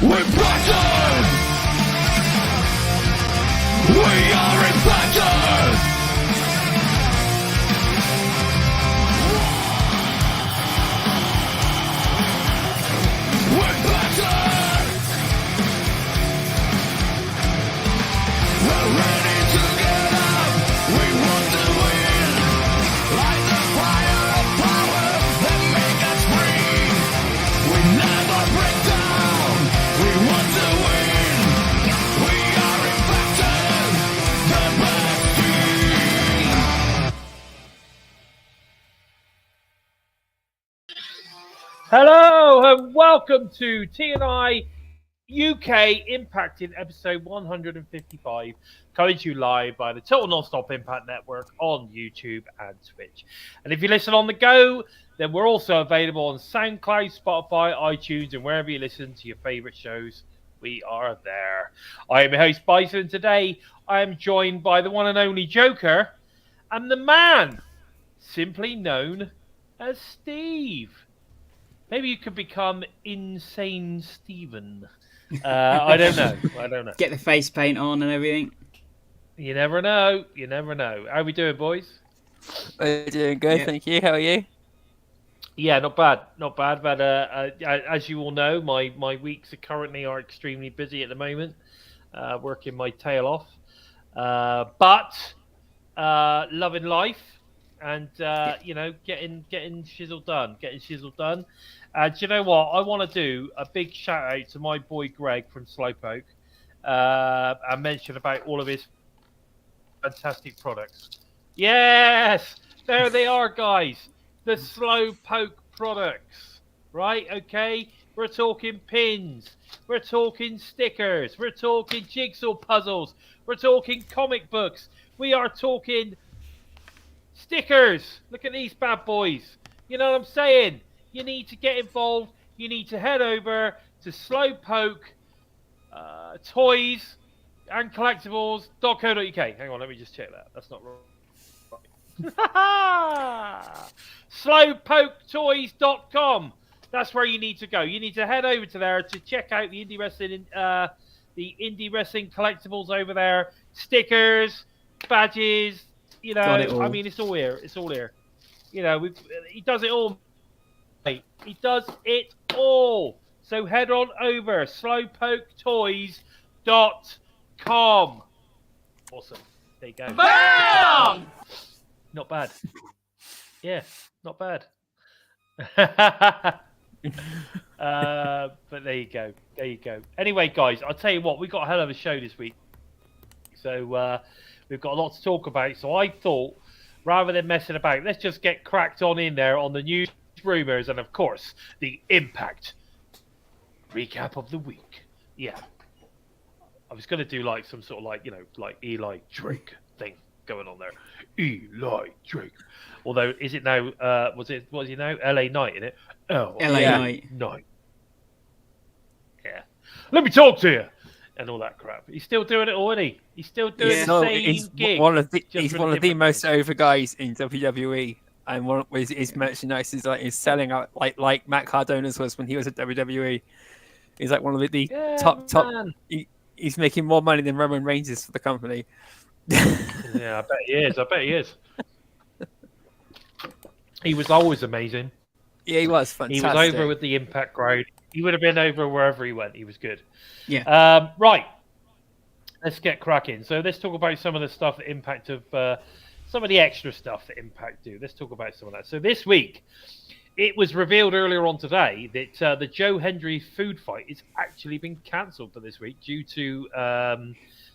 Impacted! We are impacted! Impacted! We're ready to get up! We want to win! Light the fire of power that make us free! We never break down! We want to win! We are impacted! The best team! Hello and welcome to TNI-UK Impacted episode 155, coming to you live by the Total Non-Stop Impact Network on YouTube and Twitch. And if you listen on the go, then we're also available on SoundCloud, Spotify, iTunes, and wherever you listen to your favourite shows, we are there. I am your host, Bison, and today I am joined by the one and only Joker and the man simply known as Steve. Maybe you could become Insane Steven. I don't know. Get the face paint on and everything. You never know. How we doing, boys? We're doing good, Yeah. thank you. How are you? Yeah, not bad. But as you all know, my weeks are extremely busy at the moment, working my tail off. But loving life and getting shizzle done. And do you know what? I want to do a big shout out to my boy Greg from Slowpoke and mention about all of his fantastic products. Yes, there they are, guys. The Slowpoke products, right? Okay, we're talking pins, we're talking stickers, we're talking jigsaw puzzles, we're talking comic books, we are talking stickers. Look at these bad boys. You know what I'm saying? You need to get involved. You need to head over to Slowpoke Toys and Collectibles.co.uk. Hang on, let me just check that. That's not right. Slowpoketoys.com. That's where you need to go. You need to head over to there to check out the indie wrestling collectibles over there. Stickers, badges. You know, I mean, it's all here. You know, he does it all. He does it all. So head on over slowpoketoys.com. Awesome. There you go. Bam! Not bad. Yeah, not bad. But there you go. Anyway, guys, I'll tell you what, we got a hell of a show this week. So we've got a lot to talk about. So I thought, rather than messing about, let's just get cracked on in there on the news, rumours, and of course the Impact recap of the week. Yeah, I was going to do like some sort of like Eli Drake thing going on there. Eli Drake. Although, is it now? What is he now? LA Knight, in it? Oh, LA Knight. Yeah. Let me talk to you. And all that crap. He's still doing it already. He's still doing the same he's gig. He's one of the most over guys in WWE, and one of his merchandise is selling out like Matt Cardona's was when he was at WWE. He's like one of the top. He's making more money than Roman Reigns is for the company. Yeah, I bet he is. He was always amazing. Yeah, he was fantastic. He was over with the Impact crowd. He would have been over wherever he went. He was good. Yeah. Right. Let's get cracking. So let's talk about some of the stuff that Impact some of the extra stuff that Impact do. Let's talk about some of that. So this week, it was revealed earlier on today that the Joe Hendry food fight has actually been cancelled for this week due to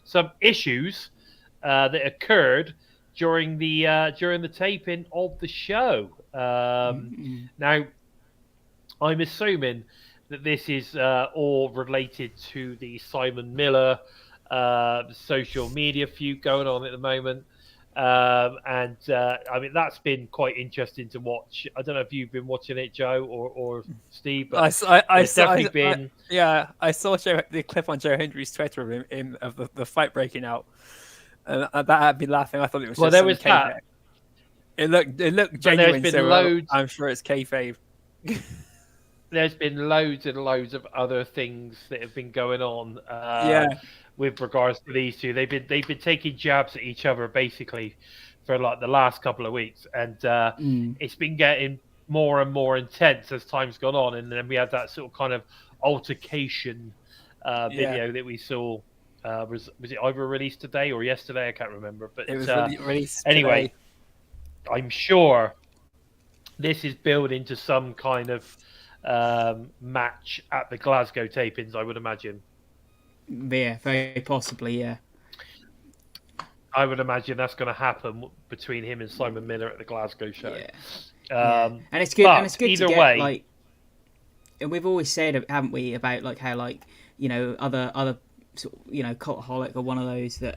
some issues that occurred during the taping of the show. Now, I'm assuming that this is all related to the Simon Miller social media feud going on at the moment. I mean, that's been quite interesting to watch. I don't know if you've been watching it, Joe or Steve, but I saw the clip on Joe Hendry's Twitter of the fight breaking out. And that had me laughing. I thought it was there was that. It looked genuine, so I'm sure it's kayfabe. there's been loads and loads of other things that have been going on. Yeah. With regards to these two, they've been taking jabs at each other basically for like the last couple of weeks, and it's been getting more and more intense as time's gone on. And then we had that sort of kind of altercation video that we saw. Was it either released today or yesterday? I can't remember. But It was released anyway. today. I'm sure this is building to some kind of match at the Glasgow tapings, I would imagine. Yeah, very possibly, yeah. I would imagine that's going to happen between him and Simon Miller at the Glasgow show. Yeah. And it's good. And it's good either to get, way, like, and we've always said, haven't we, about like how, like, you know, other sort of, you know, Cultaholic are one of those that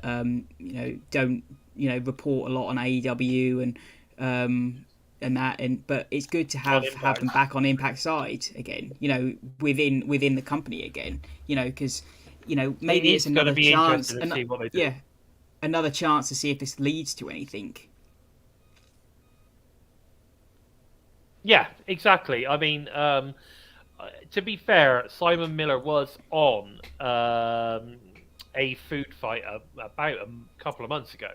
you know, don't, you know, report a lot on AEW and that, but it's good to have them back on Impact side again, you know, within the company again, you know, because, you know, maybe it's another chance to see what they do. Another chance to see if this leads to anything. Yeah, exactly. I mean, to be fair, Simon Miller was on a food fight about a couple of months ago.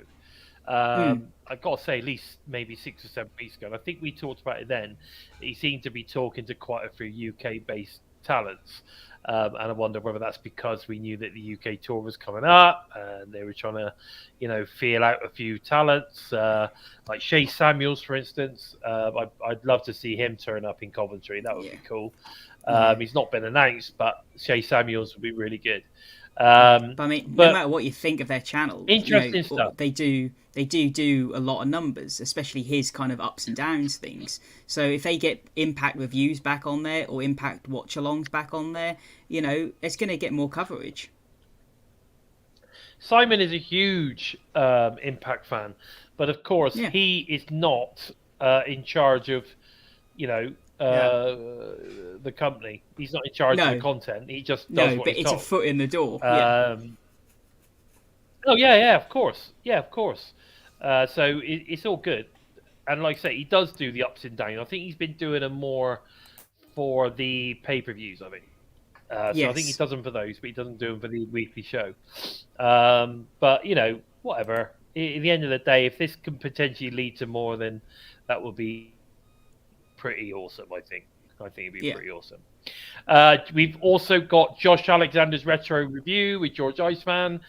I've got to say, at least maybe 6 or 7 weeks ago. And I think we talked about it then. He seemed to be talking to quite a few UK-based talents. And I wonder whether that's because we knew that the UK tour was coming up and they were trying to, you know, feel out a few talents, like Shay Samuels, for instance. I'd love to see him turn up in Coventry. That would be cool. He's not been announced, but Shay Samuels would be really good. But I mean, no matter what you think of their channel, interesting stuff. They do a lot of numbers, especially his kind of ups and downs things. So if they get Impact reviews back on there or Impact watch-alongs back on there, you know, it's going to get more coverage. Simon is a huge Impact fan, but of course he is not in charge of, you know, the company. He's not in charge of the content. He just does what he's told. It's a foot in the door. Oh yeah, of course. So it's all good. And like I say, he does do the ups and downs. I think he's been doing them more for the pay-per-views, I think. So I think he does them for those, but he doesn't do them for the weekly show. But, you know, whatever. At the end of the day, if this can potentially lead to more, then that would be pretty awesome, I think. I think it'd be pretty awesome. We've also got Josh Alexander's Retro Review with George Iceman.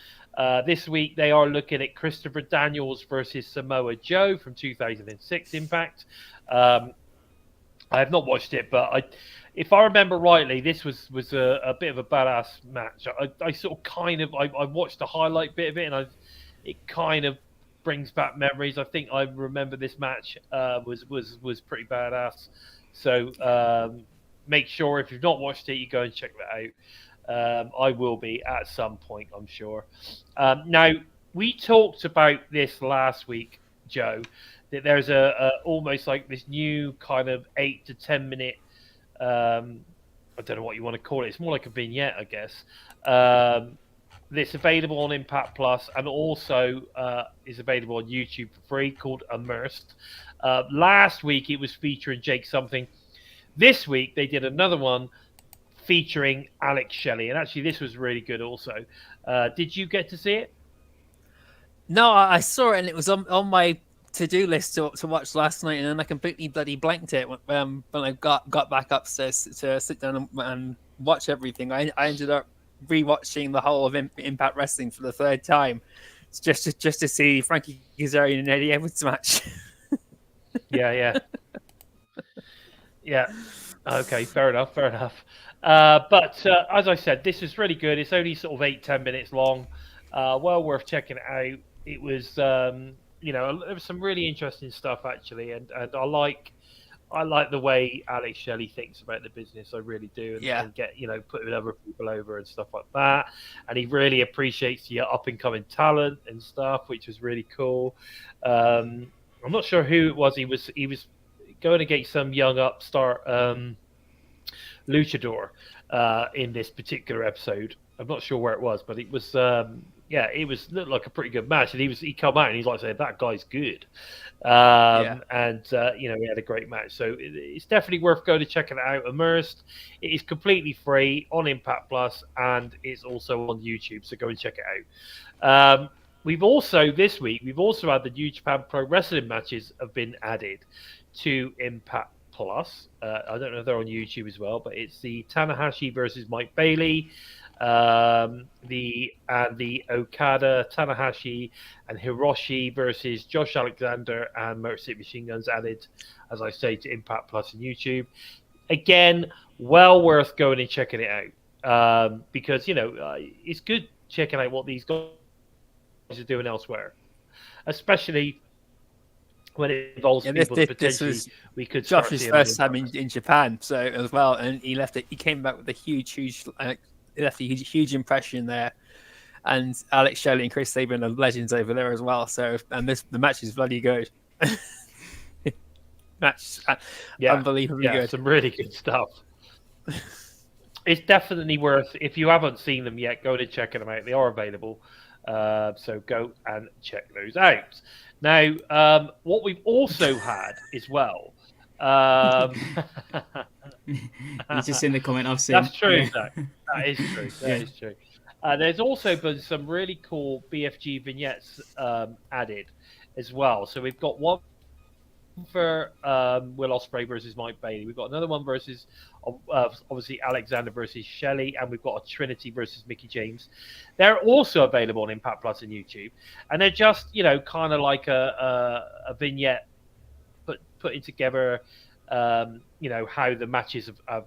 This week, they are looking at Christopher Daniels versus Samoa Joe from 2006 Impact. I have not watched it, but if I remember rightly, this was a bit of a badass match. I sort of kind of I watched the highlight bit of it, and it kind of brings back memories. I think I remember this match was pretty badass. So make sure if you've not watched it, you go and check that out. I will be at some point, I'm sure. Now, we talked about this last week, Joe, that there's a almost like this new kind of 8 to 10 minute, I don't know what you want to call it. It's more like a vignette, I guess. That's available on Impact Plus and also is available on YouTube for free, called Immersed. Last week, it was featuring Jake Something. This week, they did another one featuring Alex Shelley, and actually this was really good also. Did you get to see it? No, I saw it and it was on my to-do list to watch last night, and then I completely bloody blanked it when I got back upstairs to sit down and watch everything. I ended up rewatching the whole of Impact Wrestling for the third time, just to see Frankie Kazarian and Eddie Edwards match. Yeah. Okay, fair enough. But as I said, this is really good. It's only sort of 8-10 minutes long. Well worth checking it out. It was, there was some really interesting stuff actually, and I like the way Alex Shelley thinks about the business. I really do, and get putting other people over and stuff like that. And he really appreciates the up and coming talent and stuff, which was really cool. I'm not sure who it was. He was going against some young upstart luchador in this particular episode. I'm not sure where it was, but it was yeah, it looked like a pretty good match, and he come out and he's like saying that guy's good, and he had a great match. So it's definitely worth going to check it out. Immersed, it is completely free on Impact Plus, and it's also on YouTube. So go and check it out. We've also this week had the New Japan Pro Wrestling matches have been added to Impact Plus. I don't know if they're on YouTube as well, but it's the Tanahashi versus Mike Bailey, the Okada, Tanahashi, and Hiroshi versus Josh Alexander and Motor City Machine Guns added, as I say, to Impact Plus and YouTube. Again, well worth going and checking it out, because it's good checking out what these guys are doing elsewhere, especially when it involves people that potentially we could start Josh's seeing first time in Japan, so as well, and he came back with a huge he left a huge impression there. And Alex Shelley and Chris Sabin are legends over there as well. So, and the match is bloody good. Unbelievably good. Some really good stuff. It's definitely worth, if you haven't seen them yet, go to checking them out. They are available. So go and check those out. Now, what we've also had as well. It's just in the comment I've seen. That's true. Yeah. That is true. That is true. There's also been some really cool BFG vignettes added as well. So we've got one for Will Ospreay versus Mike Bailey. We've got another one versus obviously Alexander versus Shelley, and we've got a Trinity versus Mickey James. They're also available on Impact Plus and YouTube, and they're just kind of like a vignette putting together. How the matches have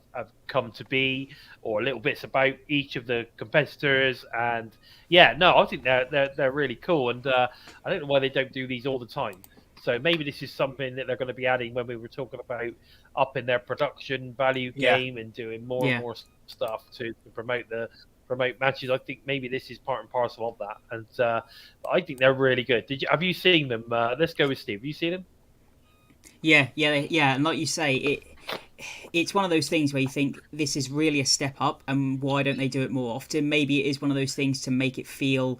come to be, or little bits about each of the competitors, and I think they're really cool, and I don't know why they don't do these all the time. So maybe this is something that they're going to be adding when we were talking about upping their production value game and doing more and more stuff to promote matches. I think maybe this is part and parcel of that, and I think they're really good. Have you seen them? Let's go with Steve. Have you seen them? Yeah, and like you say, it's one of those things where you think this is really a step up, and why don't they do it more often? Maybe it is one of those things to make it feel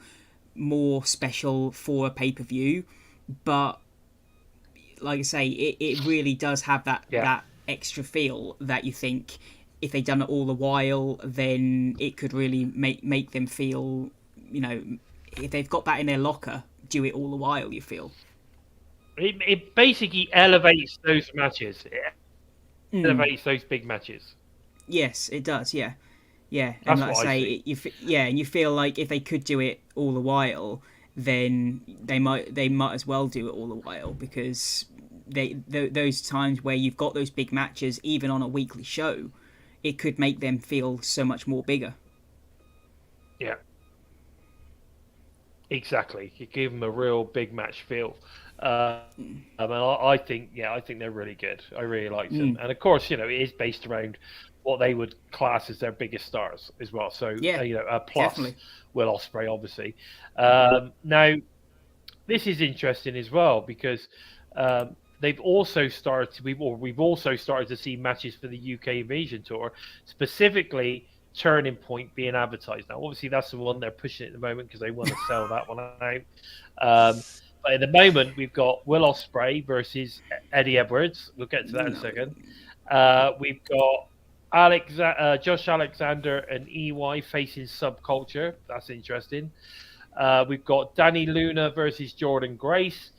more special for a pay-per-view, but like I say, it really does have that extra feel that you think if they'd done it all the while, then it could really make them feel, if they've got that in their locker, do it all the while, you feel. It basically elevates those matches. It elevates those big matches. Yes, it does. Yeah. And that's like I say, and you feel like if they could do it all the while, then they might as well do it all the while, because those times where you've got those big matches, even on a weekly show, it could make them feel so much more bigger. Yeah. Exactly. You give them a real big match feel. I think they're really good. I really like them, and of course, it is based around what they would class as their biggest stars as well. So plus definitely. Will Ospreay, obviously. Now, this is interesting as well, because we've also started to see matches for the UK Invasion Tour, specifically Turning Point being advertised. Now, obviously, that's the one they're pushing at the moment because they want to sell that one out. But at the moment, we've got Will Ospreay versus Eddie Edwards. We'll get to that in a second. We've got Josh Alexander and EY facing Subculture. That's interesting. We've got Danny Luna versus Jordan Grace.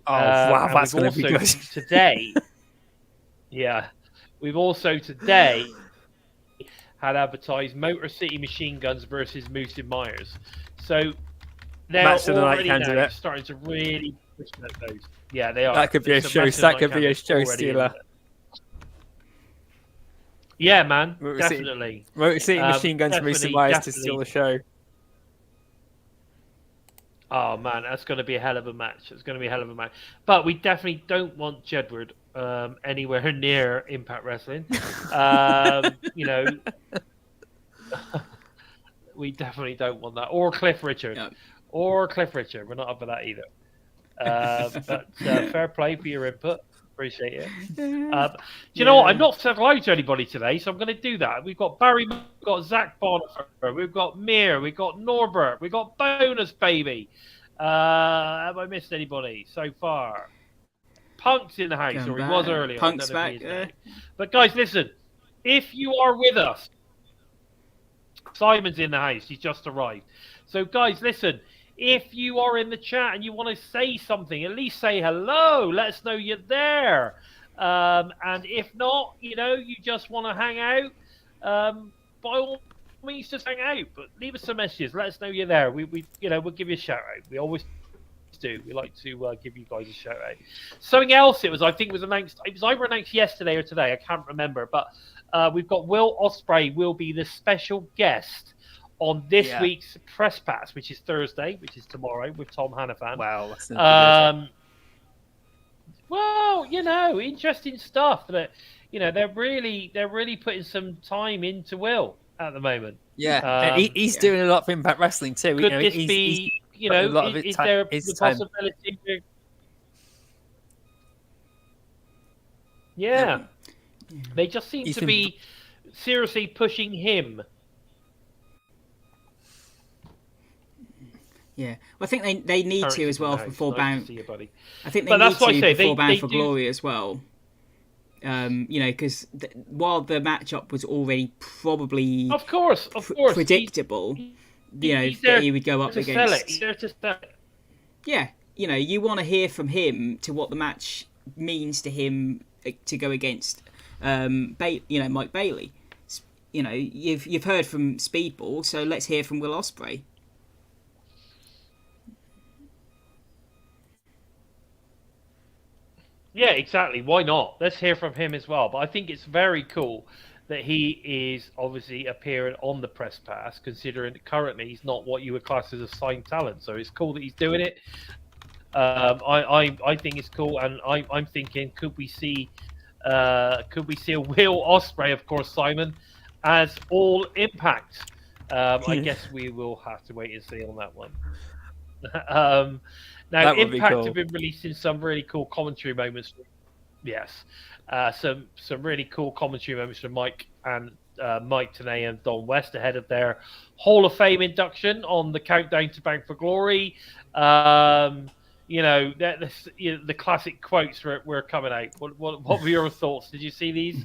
Wow, that's going to be good. Today, we've also today had advertised Motor City Machine Guns versus Moose and Myers. So they're already now starting to really push those. Yeah, they are. That could be a show. That could be a show stealer. Yeah, man, definitely. Motor City Machine Guns Moose and Myers to steal the show. Oh man, that's going to be a hell of a match. But we definitely don't want Jedward anywhere near Impact Wrestling. We definitely don't want that. Or Cliff Richard. No. We're not up for that either. But fair play for your input. Appreciate it. Do you know what? I'm not said hello to anybody today, so I'm going to do that. We've got Barry, we've got Zach Bonifer, we've got Mir, we've got Norbert, we've got Bonus Baby. Have I missed anybody so far? Punk's in the house, Come or he back. was earlier. Punk's I don't know if back, he is now. But guys, listen. If you are with us, Simon's in the house. He's just arrived. So guys, listen. If you are in the chat and you want to say something, at least say hello. Let us know you're there. And if not, you just want to hang out, by all means, just hang out. But leave us some messages. Let us know you're there. We'll give you a shout out. We always do. We like to give you guys a shout out. Something else I think was announced. It was either announced yesterday or today. I can't remember. But we've got Will Ospreay will be the special guest on this week's Press Pass, which is Thursday, which is tomorrow, with Tom Hannafan. Wow. That's well, interesting stuff. That they're really putting some time into Will at the moment. Yeah, and he's doing a lot of Impact Wrestling too. Could this be? Is there the possibility? Yeah, they just seem to be seriously pushing him. Yeah, well, I think they need to as well before Bound. I think they but need that's what to I say. before Bound they for do... Glory as well. Because while the matchup was already probably of course predictable, that he would go up against. He's there to sell it. Yeah, you want to hear from him to what the match means to him to go against, Mike Bailey. You've heard from Speedball, so let's hear from Will Ospreay. Yeah, exactly. Why not? Let's hear from him as well. But I think it's very cool that he is obviously appearing on the Press Pass, considering that currently he's not what you would class as a signed talent. So it's cool that he's doing it. I think it's cool, and I'm thinking, could we see a Will Ospreay, of course, Simon, as All Impact? I guess we will have to wait and see on that one. Now, Impact have been releasing some really cool commentary moments. Yes, some really cool commentary moments from Mike Tenay and Don West ahead of their Hall of Fame induction on the countdown to Bound for Glory. The classic quotes were coming out. What were your thoughts? Did you see these?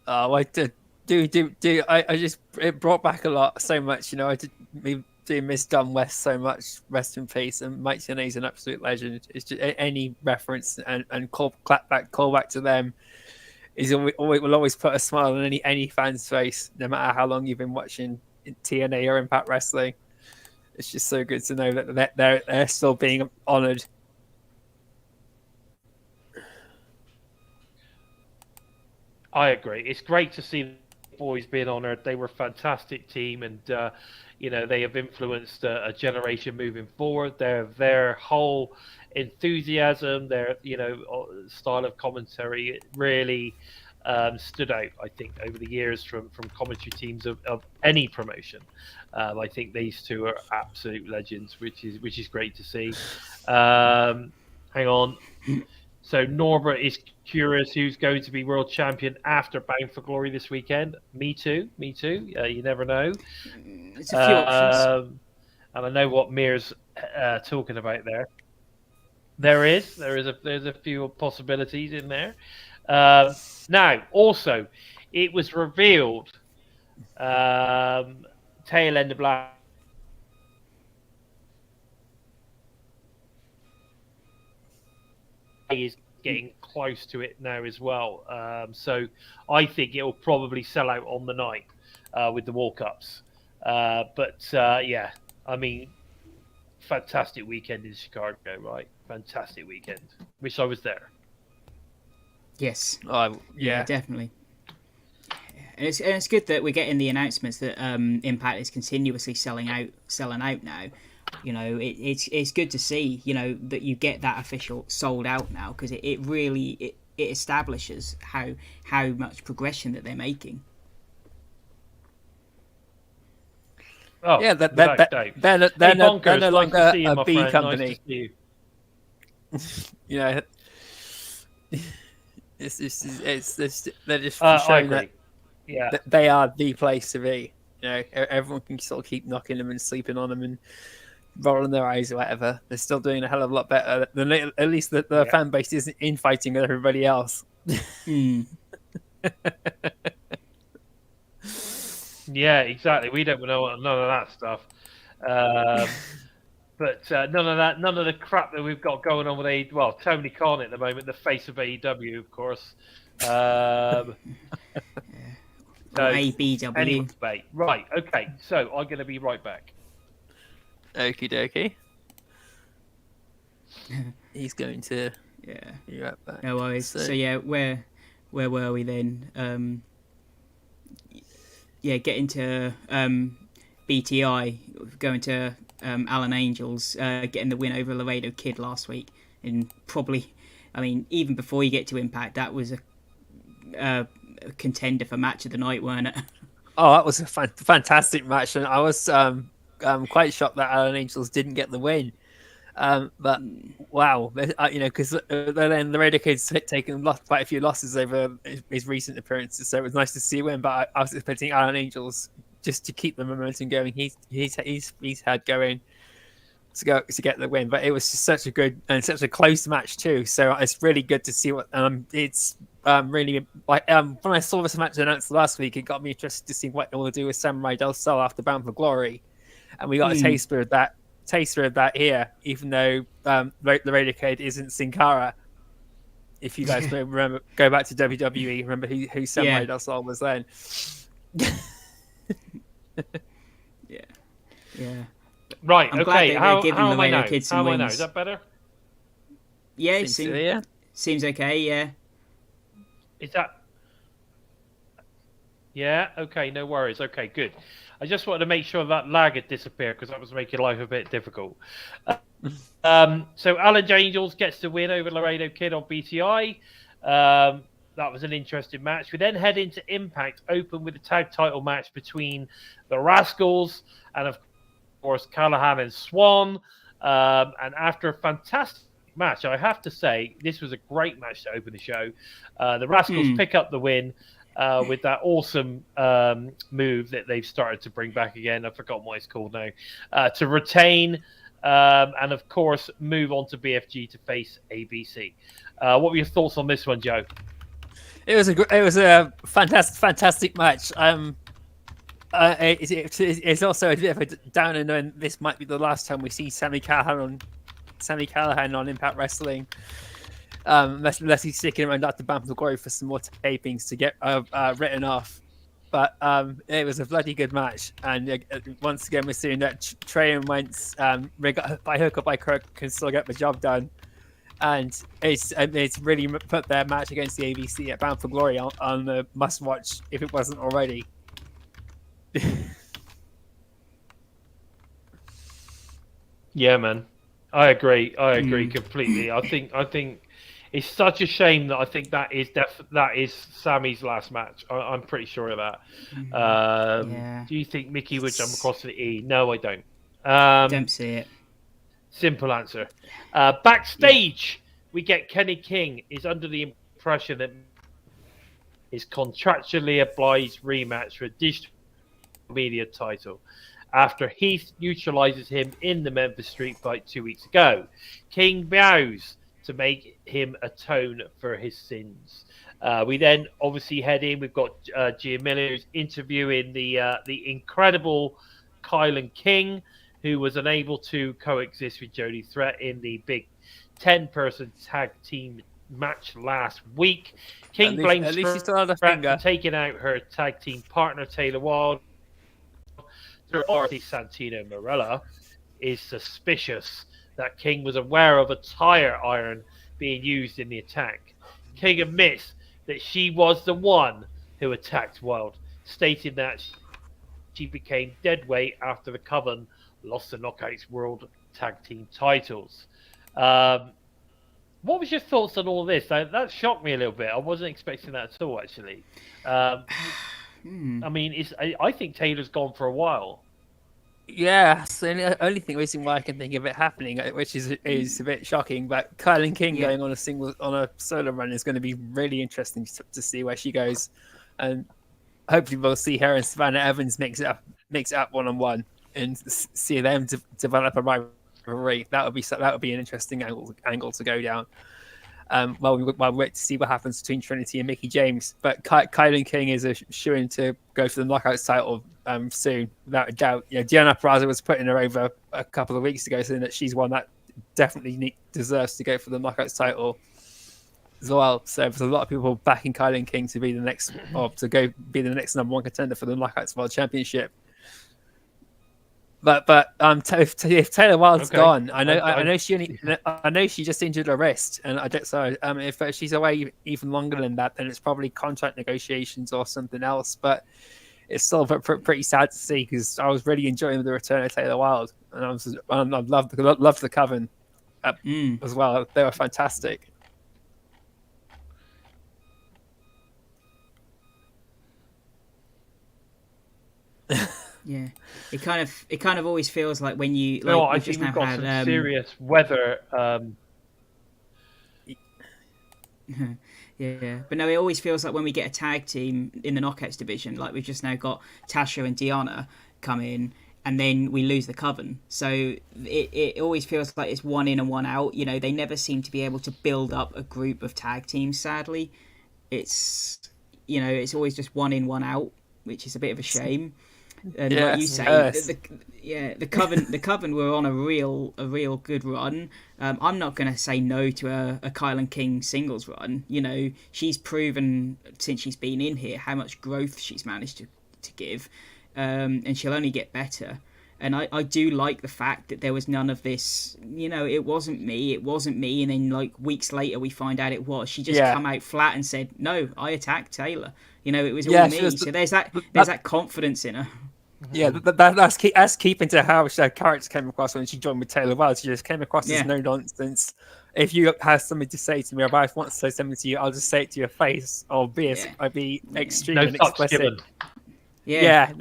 Oh, I did. It brought back a lot, so much. I do miss Don West so much. Rest in peace. And Mike Tenay's an absolute legend. It's just any reference and call back to them will always put a smile on any fan's face, no matter how long you've been watching TNA or Impact Wrestling. It's just so good to know that they're still being honoured. I agree. It's great to see the boys being honoured. They were a fantastic team, and they have influenced a generation moving forward. Their whole enthusiasm, their style of commentary really stood out, I think, over the years from commentary teams of any promotion. I think these two are absolute legends, which is great to see. Hang on. So Norbert is curious who's going to be world champion after Bound for Glory this weekend. Me too. You never know. It's a few options. And I know what Mir's talking about there. There's a few possibilities in there. Now, also, it was revealed tail end of last is getting close to it now as well. So I think it will probably sell out on the night with the walk-ups. Yeah, I mean, fantastic weekend in Chicago, right? Fantastic weekend. Wish I was there. Yes. Yeah, definitely. And it's good that we're getting the announcements that Impact is continuously selling out now. It's good to see, that you get that official sold out now, because it really establishes how much progression that they're making. Oh yeah, they're no longer a B company. they're just I showing agree. that, Yeah. that they are the place to be. You know, everyone can sort of keep knocking them and sleeping on them and rolling their eyes or whatever. They're still doing a hell of a lot better than at least the Yeah. fan base isn't infighting with everybody else. Yeah, exactly. We don't know none of that stuff. But none of the crap that we've got going on with Tony Khan at the moment, the face of AEW, of course. So, ABW. anyway, right, okay. So I'm going to be right back. Okie dokie. He's going to. Yeah. Be right back. No worries. So yeah, where were we then? Getting to BTI, going to Alan Angels, getting the win over Laredo Kid last week, and probably, I mean, even before you get to Impact, that was a contender for match of the night, weren't it? Oh, that was a fantastic match, and I was quite shocked that Alan Angels didn't get the win. But wow, because then the Radio Kid's taken quite a few losses over his recent appearances, so it was nice to see him win. But I was expecting Alan Angels just to keep the momentum going. He's had going to get the win, but it was just such a good and such a close match too. So it's really good to see what it's really like. When I saw this match announced last week, it got me interested to see what they will do with Samurai Del Sol after Bound for Glory, and we got a taster of that here, even though the Radio Kid isn't Sin Cara. If you guys remember, go back to WWE, remember who Samurai Del Sol was then. Yeah. Right, I'm okay. glad How the am I now? Kids How some am I now? wins. Is that better? Yeah, Seems seems okay. Yeah. Is that... Yeah, okay, no worries. Okay, good. I just wanted to make sure that lag had disappeared because that was making life a bit difficult. So Alan Angels gets the win over Laredo Kid on BTI. That was an interesting match. We then head into Impact, open with a tag title match between the Rascalz and, of course, Callahan and Swan. And after a fantastic match, I have to say, this was a great match to open the show. The Rascalz pick up the win. With that awesome move that they've started to bring back again. I've forgotten what it's called now. To retain and, of course, move on to BFG to face ABC. What were your thoughts on this one, Joe? It was a fantastic match. It's also a bit of a downer knowing this might be the last time we see Sami Callihan on Impact Wrestling. Unless he's sticking around after Bound for Glory for some more tapings to get written off. But it was a bloody good match, and once again we're seeing that Trey and Wentz, by hook or by crook, can still get the job done. And it's really put their match against the ABC at Bound for Glory on the must-watch if it wasn't already. Yeah, man, I agree completely. I think it's such a shame that I think that is Sammy's last match. I'm pretty sure of that. Do you think Mickey would jump across to the E? No, I don't. Don't see it. Simple answer. Backstage, we get Kenny King is under the impression that his contractually obliged rematch for a digital media title after Heath neutralizes him in the Memphis Street fight 2 weeks ago. King vows to make him atone for his sins. We then obviously head in. We've got Gia Miller who's interviewing the incredible Kylan King, who was unable to coexist with Jody Threat in the big 10-person tag team match last week. King blames Threat for taking out her tag team partner Taylor Wilde. Santino Marella is suspicious that King was aware of a tire iron being used in the attack. King admits that she was the one who attacked Wilde, stating that she became deadweight after the Coven lost the Knockouts World Tag Team titles. What was your thoughts on all this? That shocked me a little bit. I wasn't expecting that at all, actually. I mean, I think Taylor's gone for a while. Yeah, so the only reason why I can think of it happening, which is a bit shocking, but Kylan King Yeah. going on a solo run is going to be really interesting to see where she goes, and hopefully we'll see her and Savannah Evans mix it up 1-on-1 and see them develop a rivalry. That would be an interesting angle to go down. While we wait to see what happens between Trinity and Mickey James. But Kylan King is a shoo-in to go for the Knockouts title soon, without a doubt. Deanna Peraza was putting her over a couple of weeks ago, saying that she's one that definitely deserves to go for the Knockouts title as well. So there's a lot of people backing Kylan King to be the next, or to go be the next number one contender for the Knockouts World Championship. But if Taylor Wilde's gone, I know she just injured her wrist, and I don't. So if she's away even longer than that, then it's probably contract negotiations or something else. But it's still pretty sad to see, because I was really enjoying the return of Taylor Wilde, and I loved the Coven as well. They were fantastic. Yeah, it kind of always feels like when you like, I think we've got some serious weather. Yeah, but no, it always feels like when we get a tag team in the Knockouts division, like we've just now got Tasha and Deanna come in, and then we lose the Coven. So it always feels like it's one in and one out. They never seem to be able to build up a group of tag teams. Sadly, it's always just one in, one out, which is a bit of a shame. And like you say, the Coven were on a real good run. I'm not going to say no to a Kylan King singles run. She's proven since she's been in here how much growth she's managed to give, and she'll only get better. And I do like the fact that there was none of this, it wasn't me, and then like weeks later we find out it was. She just come out flat and said, no, I attacked Taylor. It was all me. So there's that confidence in her. Yeah, that's keeping to how her character came across when she joined with Taylor Wilde. She just came across as no nonsense. If you have something to say to me, or if I want to say something to you, I'll just say it to your face, or I'd be extreme and explicit. Yeah.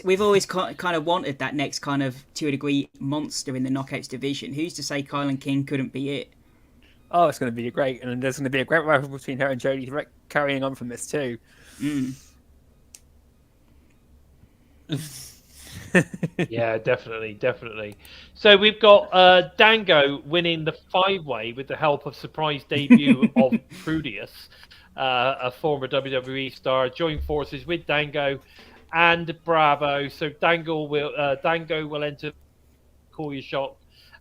We've always kind of wanted that next kind of 2 degree monster in the Knockouts division. Who's to say Kylan King couldn't be it? Oh, it's going to be great, and there's going to be a great rivalry between her and Jodie carrying on from this too. Yeah, definitely. So we've got Dango winning the 5-way with the help of surprise debut of Prudius, a former WWE star, joined forces with Dango and Bravo. So Dango will enter Call Your Shot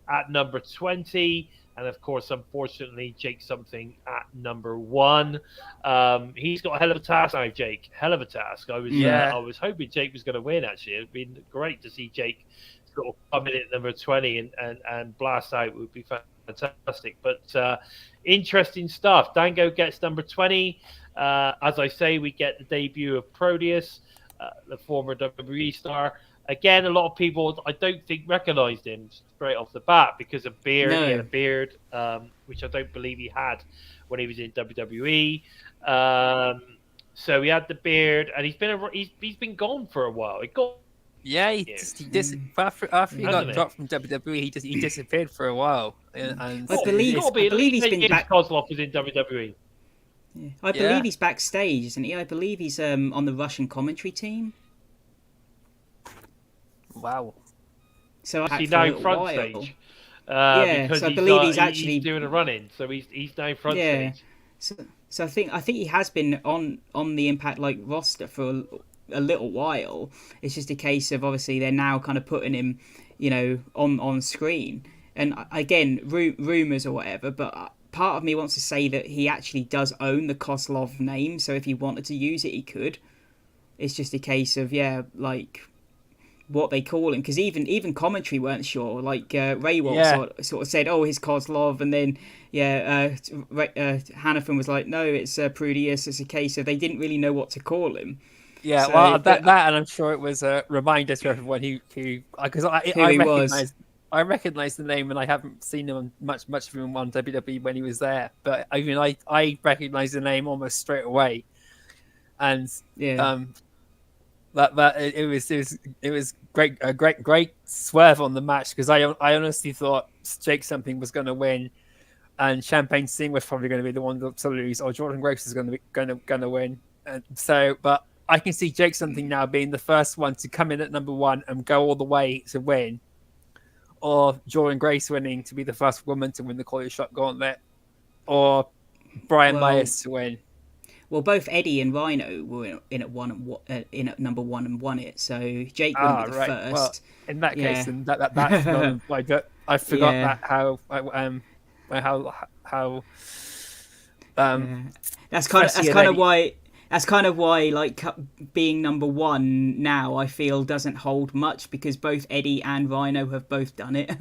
at number 20. And of course, unfortunately, Jake Something at number 1. He's got a hell of a task now, Jake. Hell of a task. I was hoping Jake was going to win. Actually, it'd been great to see Jake sort of come in at number 20 and blast out. It would be fantastic. But interesting stuff. Dango gets number 20. As I say, we get the debut of Proteus, the former WWE star. Again, a lot of people, I don't think, recognised him straight off the bat because of beard. No. He had a beard, which I don't believe he had when he was in WWE. So he had the beard, and he's been gone for a while. After he got dropped from WWE, he disappeared for a while. And I believe he's been back. Kozlov was in WWE. Yeah. I believe he's backstage, isn't he? I believe he's on the Russian commentary team. Wow. So he's now front stage. Because I believe he's actually doing a run-in, so he's now front stage. So I think he has been on the Impact roster for a little while. It's just a case of obviously they're now kind of putting him, on screen. And again, rumors or whatever, but part of me wants to say that he actually does own the Kozlov name, so if he wanted to use it, he could. It's just a case of what they call him, because even commentary weren't sure. Ray Walt sort of said, "Oh, he's Kozlov," and then Hannafin was like, "No, it's Prudius." It's a case of they didn't really know what to call him. Yeah, so, that and I'm sure it was a reminder to everyone who because I recognise the name, and I haven't seen him much of him on WWE when he was there, but I recognise the name almost straight away, and But it was great, a great swerve on the match, because I honestly thought Jake something was going to win, and Champagne Singh was probably going to be the one to lose, or Jordan Grace is going to win. And so, but I can see Jake something now being the first one to come in at number one and go all the way to win, or Jordan Grace winning to be the first woman to win the Call Your Shot Gauntlet, or Brian Myers to win. Well, both Eddie and Rhino were in at number one and won it. So Jake wouldn't be the first. Well, in that case, then that's not like that. I forgot that how that's kind of why like being number one now I feel doesn't hold much, because both Eddie and Rhino have both done it.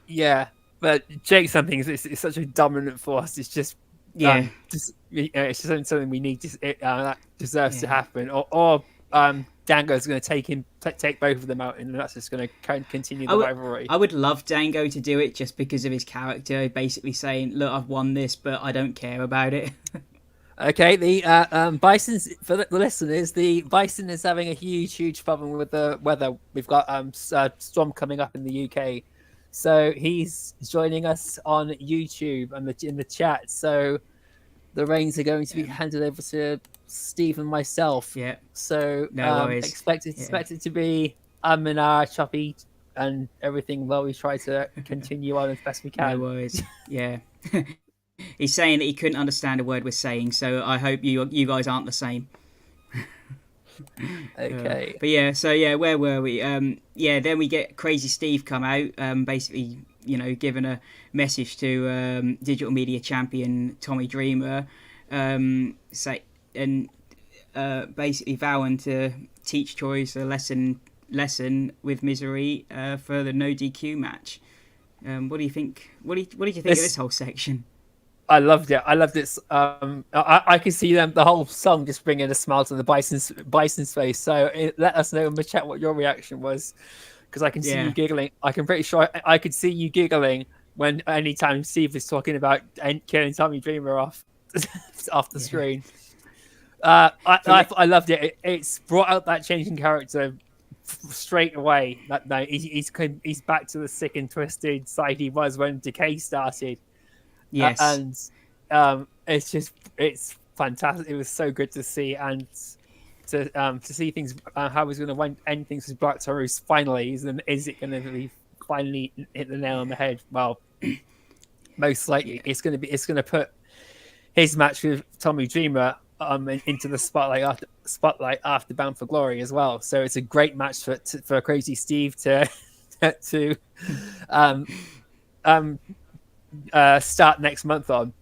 Yeah, but Jake something is such a dominant force. It's just it's just something we need that deserves to happen. Or Dango's going to take both of them out, and that's just going to continue the rivalry. I would love Dango to do it just because of his character, basically saying, "Look, I've won this, but I don't care about it." Okay, the Bison's, for the listeners, the Bison is having a huge problem with the weather. We've got storm coming up in the UK, so he's joining us on YouTube and in the chat. So the reins are going to be handed over to Steve and myself. Yeah. So no worries. Expect it to be and choppy and everything while we try to continue on as best we can. No worries. Yeah. He's saying that he couldn't understand a word we're saying, so I hope you guys aren't the same. Okay. But yeah, so yeah, where were we? Then we get Crazy Steve come out, basically, giving a message to digital media champion Tommy Dreamer, basically vowing to teach Choice a lesson with misery for the no DQ match. What do you think? What did you think of this whole section? I loved it. I could see the whole song just bringing a smile to the Bison's face. So let us know in the chat what your reaction was, because I can see you giggling. I'm pretty sure I could see you giggling when anytime Steve was talking about killing Tommy Dreamer off the screen. I loved it. It's brought out that changing character straight away. He's back to the sick and twisted side he was when Decay started. Yes, and it's fantastic. It was so good to see, and to see things how he's going to end things with Black Taurus finally. Is it going to be finally hit the nail on the head? Well, most likely it's going to put his match with Tommy Dreamer into the spotlight after Bound for Glory as well. So it's a great match for Crazy Steve to start next month on.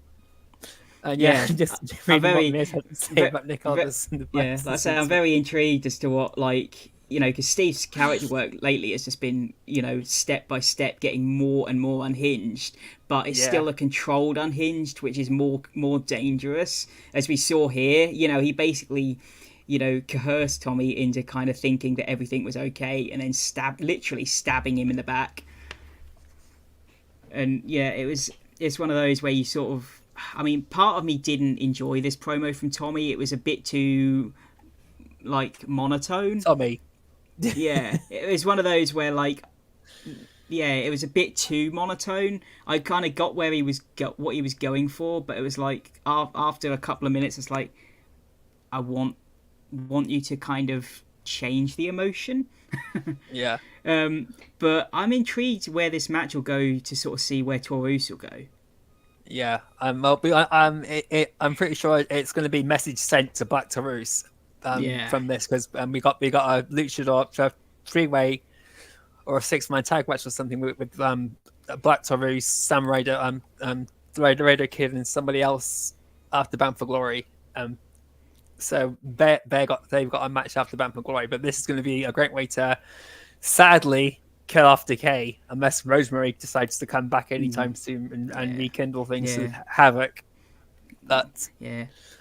And just read what Miz had to say about Nick Aldis. Like I say, I'm very intrigued as to what, because Steve's character work lately has just been, step by step getting more and more unhinged, but it's still a controlled unhinged, which is more dangerous. As we saw here, he basically, coerced Tommy into kind of thinking that everything was okay, and then literally stabbing him in the back. And it's one of those where you sort of, part of me didn't enjoy this promo from Tommy. It was a bit too, monotone. Tommy. Yeah, it was one of those where, it was a bit too monotone. I kind of got where what he was going for, but it was after a couple of minutes, it's like, I want you to kind of change the emotion. Yeah. But I'm intrigued where this match will go to sort of see where Taurus will go. Yeah. I'm pretty sure it's going to be message sent to Black Taurus from this, because we got a luchador three-way or a 6-man tag match or something with Black Taurus, Sam Raider, Raider Kid, and somebody else after Bound for Glory. So they've got a match after Bound for Glory, but this is going to be a great way to sadly kill off Decay, unless Rosemary decides to come back anytime soon and rekindle things with Havoc.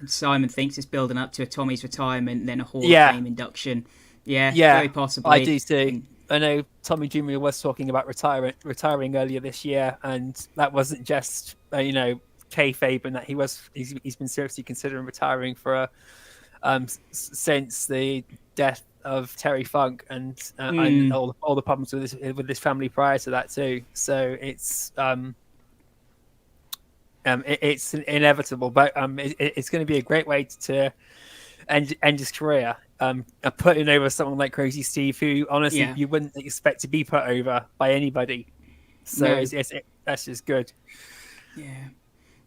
Simon thinks it's building up to a Tommy's retirement and then a Hall of Fame induction. Very possibly. I do too. I know Tommy Jr. was talking about retiring earlier this year, and that wasn't just kayfabe, and that he's been seriously considering retiring for since the death of Terry Funk and all the problems with this family prior to that too. So it's it's inevitable, but it's going to be a great way to end his career. Putting over someone like Crazy Steve, who honestly you wouldn't expect to be put over by anybody. So that's just good.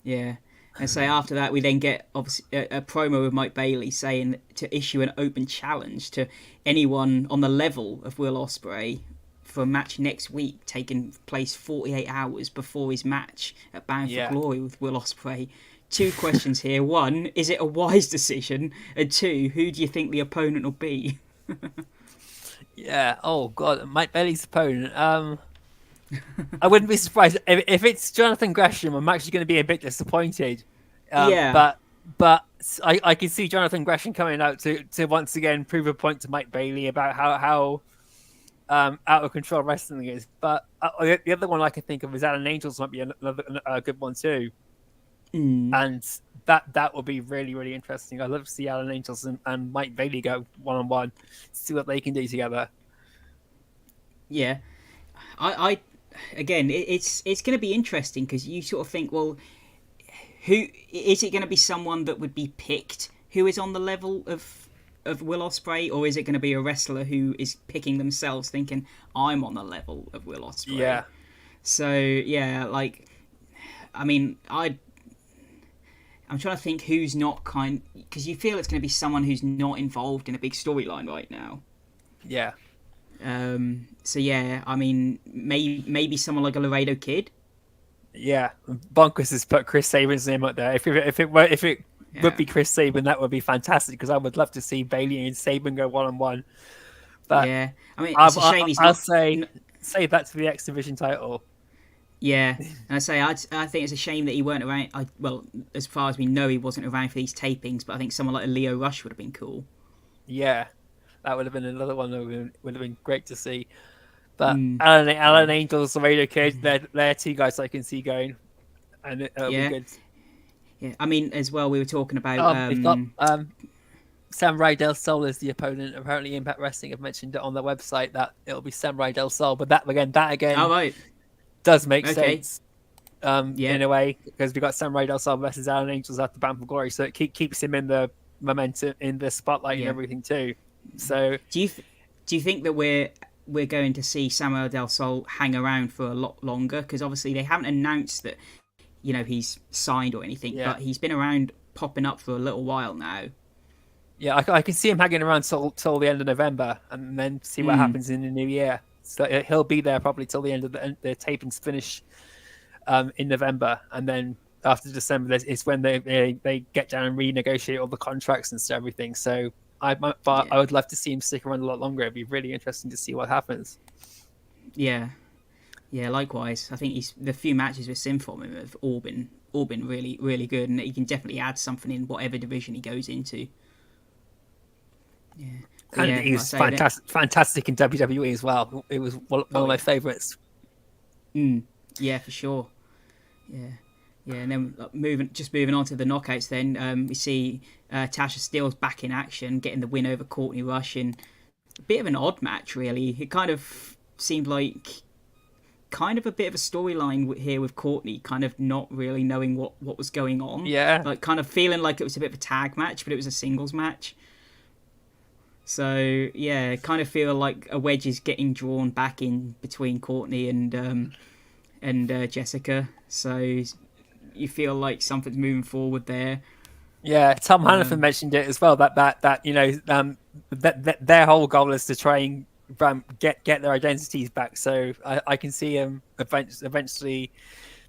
Yeah. And so after that, we then get obviously a promo with Mike Bailey saying to issue an open challenge to anyone on the level of Will Ospreay for a match next week, taking place 48 hours before his match at Bound for Glory with Will Ospreay. 2 questions here. 1, is it a wise decision? And 2, who do you think the opponent will be? Oh God, Mike Bailey's opponent. I wouldn't be surprised if it's Jonathan Gresham. I'm actually going to be a bit disappointed. But I can see Jonathan Gresham coming out to once again prove a point to Mike Bailey about how out of control wrestling is. But the other one I can think of is Alan Angels might be a good one too. And that would be really, really interesting. I'd love to see Alan Angels and Mike Bailey go one-on-one, see what they can do together. Yeah, I again, it's going to be interesting because you sort of think, well, who is it going to be? Someone that would be picked who is on the level of Will Ospreay, or is it going to be a wrestler who is picking themselves, thinking I'm on the level of Will Ospreay? Yeah. So yeah, like, I mean, I'm trying to think who's not because you feel it's going to be someone who's not involved in a big storyline right now. Yeah. So yeah, I mean, maybe someone like a Laredo Kid. Yeah, Bonkers has put Chris Sabin's name up there. If it would be Chris Sabin, that would be fantastic because I would love to see Bailey and Sabin go one-on-one. But yeah, I mean, it's a shame he's not. I'll say that to the X Division title. Yeah, and I think it's a shame that he weren't around. Well, as far as we know, he wasn't around for these tapings. But I think someone like a Leo Rush would have been cool. Yeah, that would have been another one that would have been great to see. But Alan Angels, the Radio Kid, they're 2 guys I can see going, and it'll be good. Yeah, I mean, as well, we were talking about. We've got Samurai Del Sol is the opponent. Apparently, Impact Wrestling have mentioned it on their website that it'll be Samurai Del Sol. But that again, oh, right. does make sense. In a way, because we got Samurai Del Sol versus Alan Angels after Bound for Glory, so it keeps him in the momentum, in the spotlight, and everything too. So, do you think that we're going to see Samuel Del Sol hang around for a lot longer? Because obviously they haven't announced that, he's signed or anything, but he's been around, popping up for a little while now. Yeah, I can see him hanging around till the end of November, and then see what happens in the new year. So he'll be there probably till the end of the tapings finish in November, and then after December is when they get down and renegotiate all the contracts and everything. So I would love to see him stick around a lot longer. It'd be really interesting to see what happens. Yeah, likewise. I think the few matches we've seen from him have all been really, really good, and he can definitely add something in whatever division he goes into. Yeah, and he was fantastic in WWE as well. It was one of my favourites. Yeah, for sure. Yeah, and then moving on to the knockouts. Then we see Tasha Steelz back in action, getting the win over Courtney Rush in a bit of an odd match, really. It kind of seemed like a bit of a storyline here with Courtney, kind of not really knowing what was going on. Yeah, like kind of feeling like it was a bit of a tag match, but it was a singles match. So yeah, kind of feel like a wedge is getting drawn back in between Courtney and Jessica. So you feel like something's moving forward there. Yeah, Tom Hannafin mentioned it as well. That that their whole goal is to try and get their identities back. So I can see them eventually.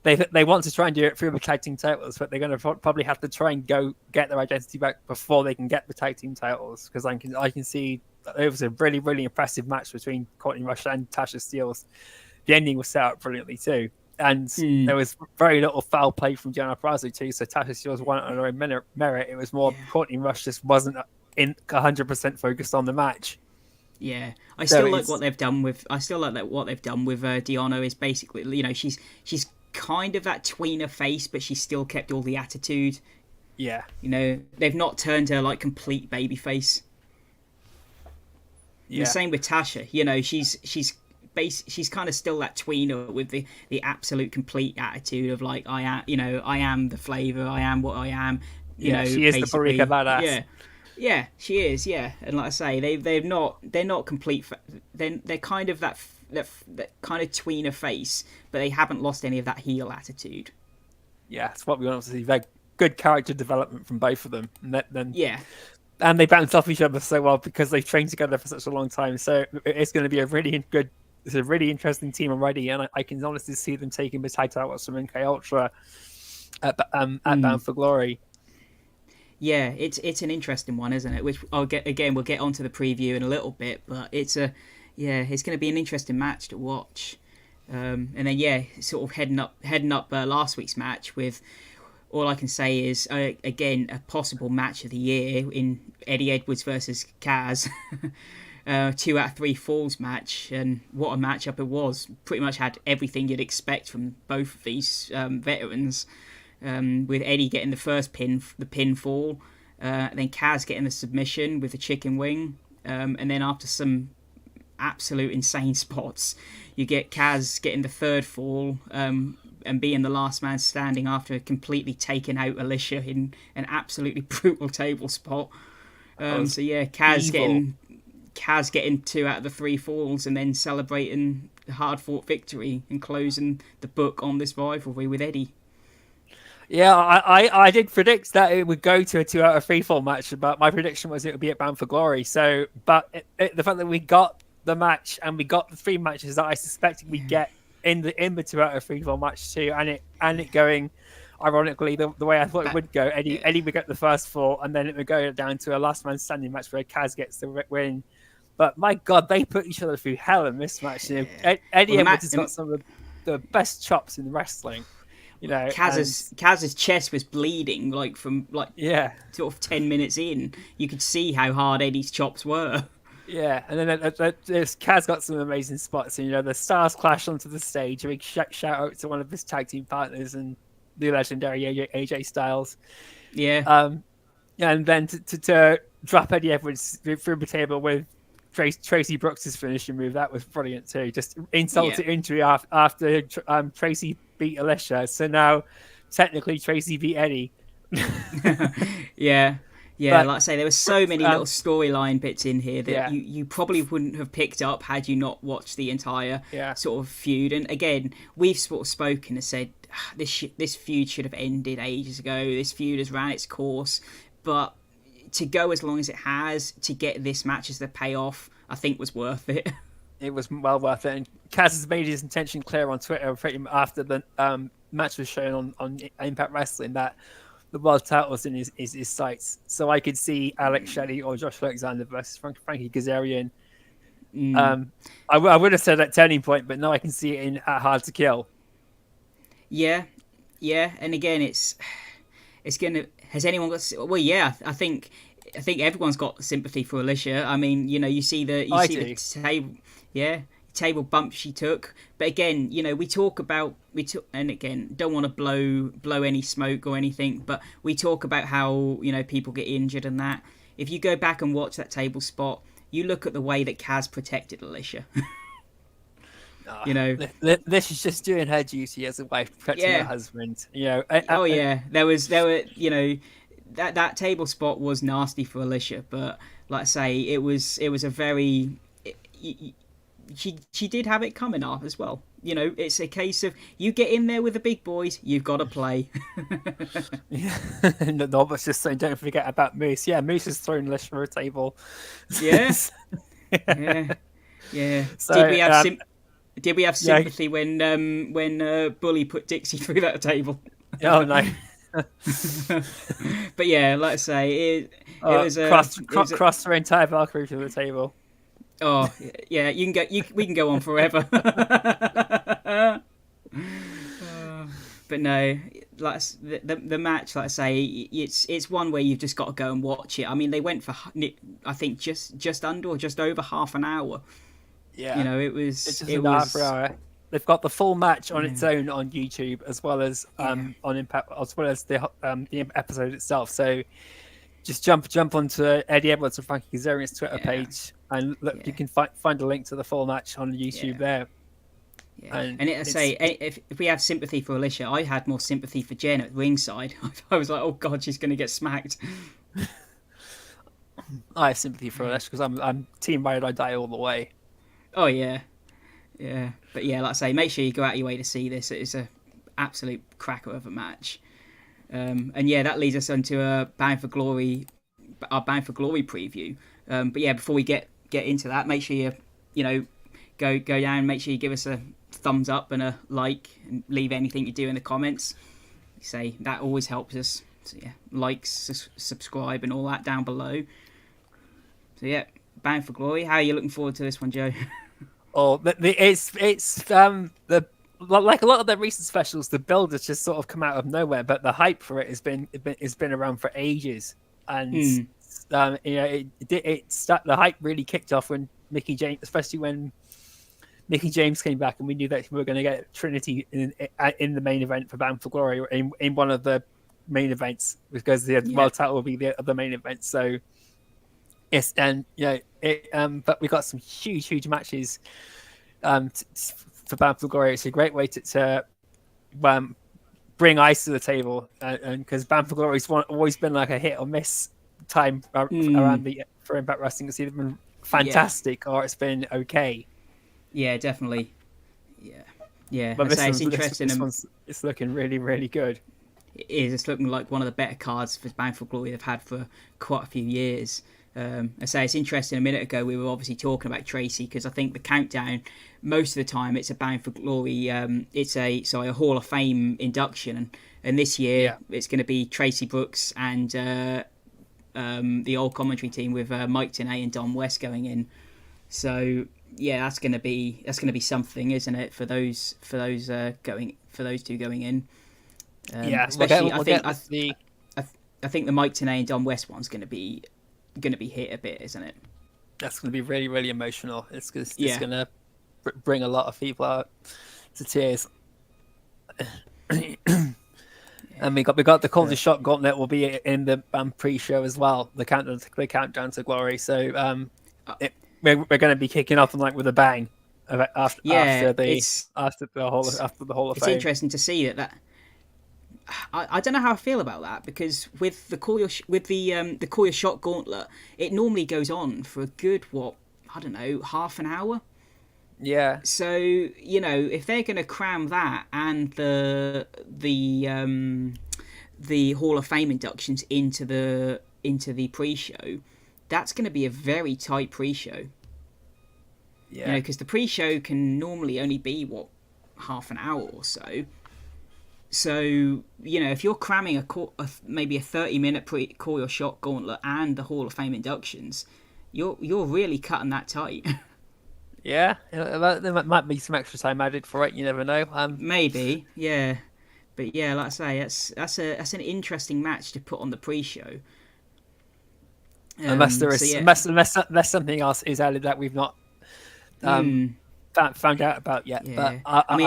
They want to try and do it through the tag team titles, but they're going to probably have to try and go get their identity back before they can get the tag team titles. Because I can see it was a really, really impressive match between Courtney Rush and Tasha Steelz. The ending was set up brilliantly too, and there was very little foul play from Gianna Prazo too. So Tasha Steelz won it on her own merit. It was more Courtney Rush just wasn't 100% focused on the match. Yeah, I still like what they've done with. Deanna is basically, she's kind of that tweener face, but she's still kept all the attitude. Yeah, they've not turned her like complete baby face. The same with Tasha. You know, she's kind of still that tweener with the absolute complete attitude of like, I am the flavor, I am what I am. You know, she is the Barika badass. Yeah, she is. Yeah, and like I say, they're not complete. They're kind of that kind of tweener face, but they haven't lost any of that heel attitude. Yeah, it's what we want to see. Very good character development from both of them. And they bounce off each other so well because they've trained together for such a long time. So it's going to be it's a really interesting team already, and I can honestly see them taking the tag titles from MK Ultra at Bound for Glory. Yeah, it's an interesting one, isn't it? Which we'll get onto the preview in a little bit, but it's going to be an interesting match to watch. And then sort of heading up last week's match with, all I can say is again a possible match of the year in Eddie Edwards versus Kaz. 2 out of 3 falls match, and what a matchup it was. Pretty much had everything you'd expect from both of these veterans. With Eddie getting the first pinfall, then Kaz getting the submission with the chicken wing, and then after some absolute insane spots, you get Kaz getting the third fall, and being the last man standing after completely taking out Alicia in an absolutely brutal table spot. Kaz getting 2 out of the 3 falls, and then celebrating the hard fought victory and closing the book on this rivalry with Eddie. Yeah, I did predict that it would go to a 2 out of 3 fall match, but my prediction was it would be at Bound for Glory. So, but the fact that we got the match and we got the 3 matches that I suspected we'd get in the 2 out of 3 fall match too, and it going ironically the way I thought it would go. Eddie would get the first 4, and then it would go down to a last man standing match where Kaz gets the win. But my God, they put each other through hell in this match. You know, Eddie Edwards has got some of the best chops in wrestling. You know, Kaz's chest was bleeding from sort of 10 minutes in. You could see how hard Eddie's chops were. Yeah, and then Kaz got some amazing spots. And, you know, the stars clash onto the stage. A big shout out to one of his tag team partners and the legendary AJ Styles. Yeah. And then to drop Eddie Edwards through the table with Tracy Brooks' finishing move, that was brilliant too. Just insult to injury after Tracy beat Alicia. So now, technically, Tracy beat Eddie. Yeah, but, like I say, there were so many little storyline bits in here that you probably wouldn't have picked up had you not watched the entire sort of feud. And again, we've sort of spoken and said, this feud should have ended ages ago. This feud has ran its course. But to go as long as it has, to get this match as the payoff, I think was worth it. It was well worth it. And Kaz has made his intention clear on Twitter after the match was shown on Impact Wrestling that the world title was in his sights. So I could see Alex Shelley or Josh Alexander versus Frankie Kazarian. I would have said at Turning Point, but now I can see it at Hard to Kill. Yeah. And again, it's gonna. Has anyone got? Well, yeah. I think everyone's got sympathy for Alicia. I mean, you know, you see the table. Yeah. Table bump she took, but again, you know, and again, don't want to blow any smoke or anything, but we talk about how, you know, people get injured and that. If you go back and watch that table spot, you look at the way that Kaz protected Alicia. You know, this is just doing her duty as a wife, protecting her husband. You know, there were, you know, that table spot was nasty for Alicia, but like I say, it was a very. She did have it coming up as well. You know, it's a case of you get in there with the big boys, you've got to play. No, but just saying, don't forget about Moose. Yeah, Moose has thrown Alicia for a table. Yes. Yeah. So, did we have sympathy when Bully put Dixie through that table? Oh no. But yeah, like I say, it was cross her entire Valkyrie through the table. Oh yeah, we can go on forever. But no, like the match, like I say, it's one where you've just got to go and watch it. I mean, they went for, I think, just under or just over half an hour. Yeah, you know, it was half an hour. They've got the full match on its own on YouTube, as well as on Impact, as well as the episode itself. So just jump onto Eddie Edwards and Frankie Kazarian's Twitter page And look, Yeah. you can find a link to the full match on YouTube there. Yeah. And if we have sympathy for Alicia, I had more sympathy for Jen at ringside. I was like, oh god, she's going to get smacked. I have sympathy for Alicia because I'm team Ride or Die all the way. Oh yeah, yeah. But yeah, like I say, make sure you go out your way to see this. It's a absolute cracker of a match. And yeah, that leads us into our Bound for Glory preview. But yeah, before we get into that, make sure you go down. Make sure you give us a thumbs up and a like, and leave anything you do in the comments. Say that always helps us. So yeah, likes, subscribe, and all that down below. So yeah, Bound for Glory. How are you looking forward to this one, Joe? Oh, it's the like a lot of their recent specials, the build has just sort of come out of nowhere, but the hype for it has been around for ages, and the hype really kicked off when Mickie James, especially when Mickie James came back, and we knew that we were going to get Trinity in the main event for Bound for Glory, in one of the main events, because the world title will be the main event. So yes, and but we got some huge matches for Bound for Glory. It's a great way to bring ice to the table, and because Bound for Glory's always been like a hit or miss time around for Impact Wrestling. It's either been fantastic or it's been okay. Yeah, definitely. Yeah. But it's interesting. It's looking really good. It is. It's looking like one of the better cards for Bound for Glory they've had for quite a few years. I say it's interesting. A minute ago, we were obviously talking about Tracy, because I think the countdown, most of the time, it's a Bound for Glory. It's a Hall of Fame induction, and this year it's going to be Tracy Brooks and the old commentary team with Mike Tenay and Don West going in. So yeah, that's going to be something, isn't it, for those two going in? Especially I think the Mike Tenay and Don West one's going to be hit a bit, isn't it? That's going to be really emotional. It's going to bring a lot of people out to tears. And we got the Call Your Shot Gauntlet will be in the pre-show as well. The countdown to glory. So we're going to be kicking off with a bang after the Hall of It's Fame. interesting to see that. I don't know how I feel about that, because with the Call Your Shot Gauntlet, it normally goes on for a good half an hour. Yeah. So if they're going to cram that and the Hall of Fame inductions into the pre-show, that's going to be a very tight pre-show. Yeah. Because the pre-show can normally only be half an hour or so. So, if you're cramming maybe a 30-minute Call Your Shot Gauntlet and the Hall of Fame inductions, you're really cutting that tight. Yeah, there might be some extra time added for it. You never know. Maybe, yeah. But yeah, like I say, that's an interesting match to put on the pre-show. Unless unless something else is added that we've not found out about yet. Yeah. But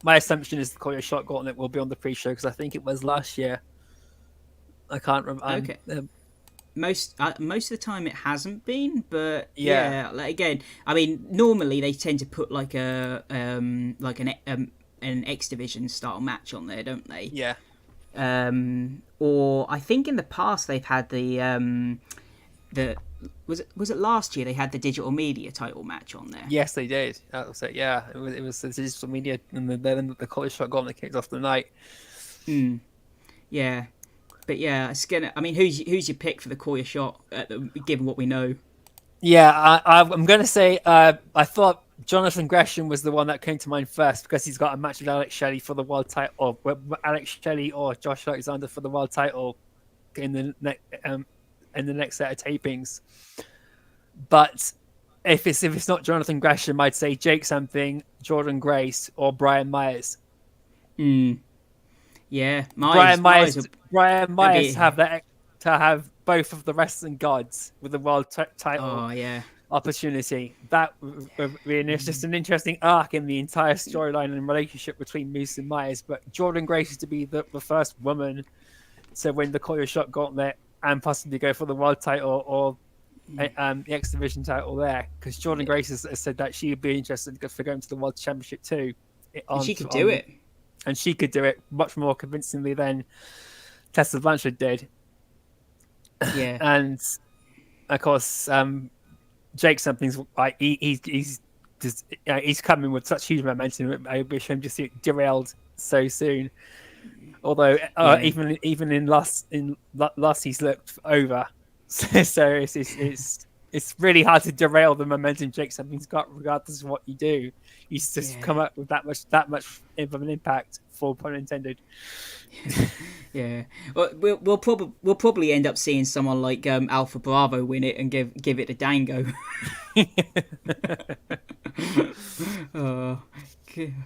my assumption is the Call Your Shot Gauntlet will be on the pre-show, because I think it was last year. I can't remember. Okay. Most of the time it hasn't been, but again, normally they tend to put an X Division style match on there, don't they? Yeah. Or I think in the past they've had was it last year they had the digital media title match on there? Yes, they did. That was it. Yeah, it was the digital media, and then the Call Your Shot Gauntlet kicked off the night. Yeah. But yeah, it's gonna. Who's your pick for the Call Your Shot? Given what we know. Yeah, I'm gonna say I thought Jonathan Gresham was the one that came to mind first, because he's got a match with Alex Shelley for the world title, or Alex Shelley or Josh Alexander for the world title in the next set of tapings. But if it's not Jonathan Gresham, I'd say Jake something, Jordan Grace, or Brian Myers. Yeah, Brian Myers have that to have both of the wrestling gods with the world title opportunity. That it's just an interesting arc in the entire storyline and relationship between Moose and Myers. But Jordan Grace is to be the first woman to win the Call Your Shot Gauntlet and possibly go for the world title, or the X Division title there, because Jordan Grace has said that she would be interested for going to the World Championship too. And she could do it. And she could do it much more convincingly than Tessa Blanchard did. Yeah. And of course, Jake something's like he's just he's coming with such huge momentum. I wish him to see it derailed so soon. Although even in last he's looked over, so it's really hard to derail the momentum Jake something's got, regardless of what you do. He's just come up with that much of an impact, full pun intended. Yeah, well, we'll probably end up seeing someone like Alpha Bravo win it and give it to Dango.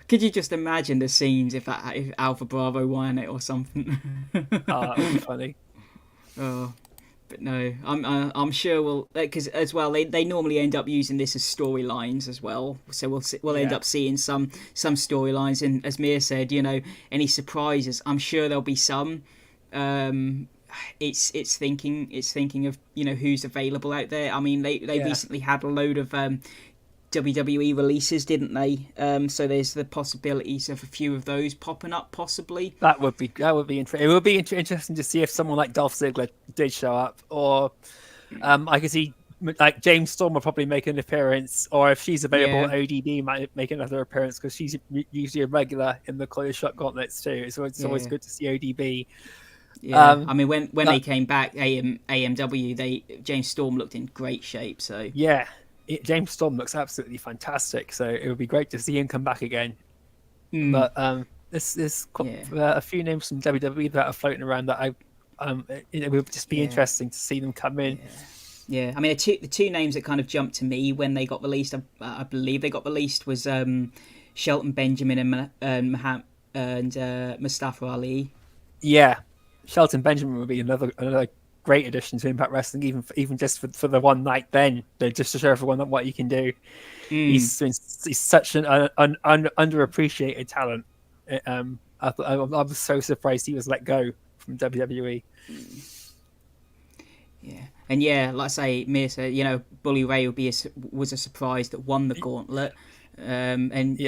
Could you just imagine the scenes if Alpha Bravo won it or something? That would be funny. But no, I'm sure we'll, because as well they normally end up using this as storylines as well. So we'll end up seeing some storylines, and as Mia said, any surprises. I'm sure there'll be some. It's thinking of who's available out there. I mean they recently had a load of WWE releases, didn't they? So there's the possibilities of a few of those popping up, possibly. That would be interesting. It would be interesting to see if someone like Dolph Ziggler did show up, or I could see like James Storm will probably make an appearance, or if she's available, ODB might make another appearance, because she's usually a regular in the Call Your Shot Gauntlets too. So it's always good to see ODB. Yeah, I mean when they came back, AMW, James Storm looked in great shape. So yeah. James Storm looks absolutely fantastic, so it would be great to see him come back again. But there's a few names from WWE that are floating around that it would just be interesting to see them come in. Yeah, I mean the two names that kind of jumped to me when they got released, I believe they got released, was Shelton Benjamin and Mustafa Ali. Yeah, Shelton Benjamin would be another great addition to Impact Wrestling, even just for the one night. Then just to show everyone what you can do. He's such an underappreciated talent. I was so surprised he was let go from WWE. Yeah, and like I say, Mia said, Bully Ray was a surprise that won the gauntlet. Bonkers.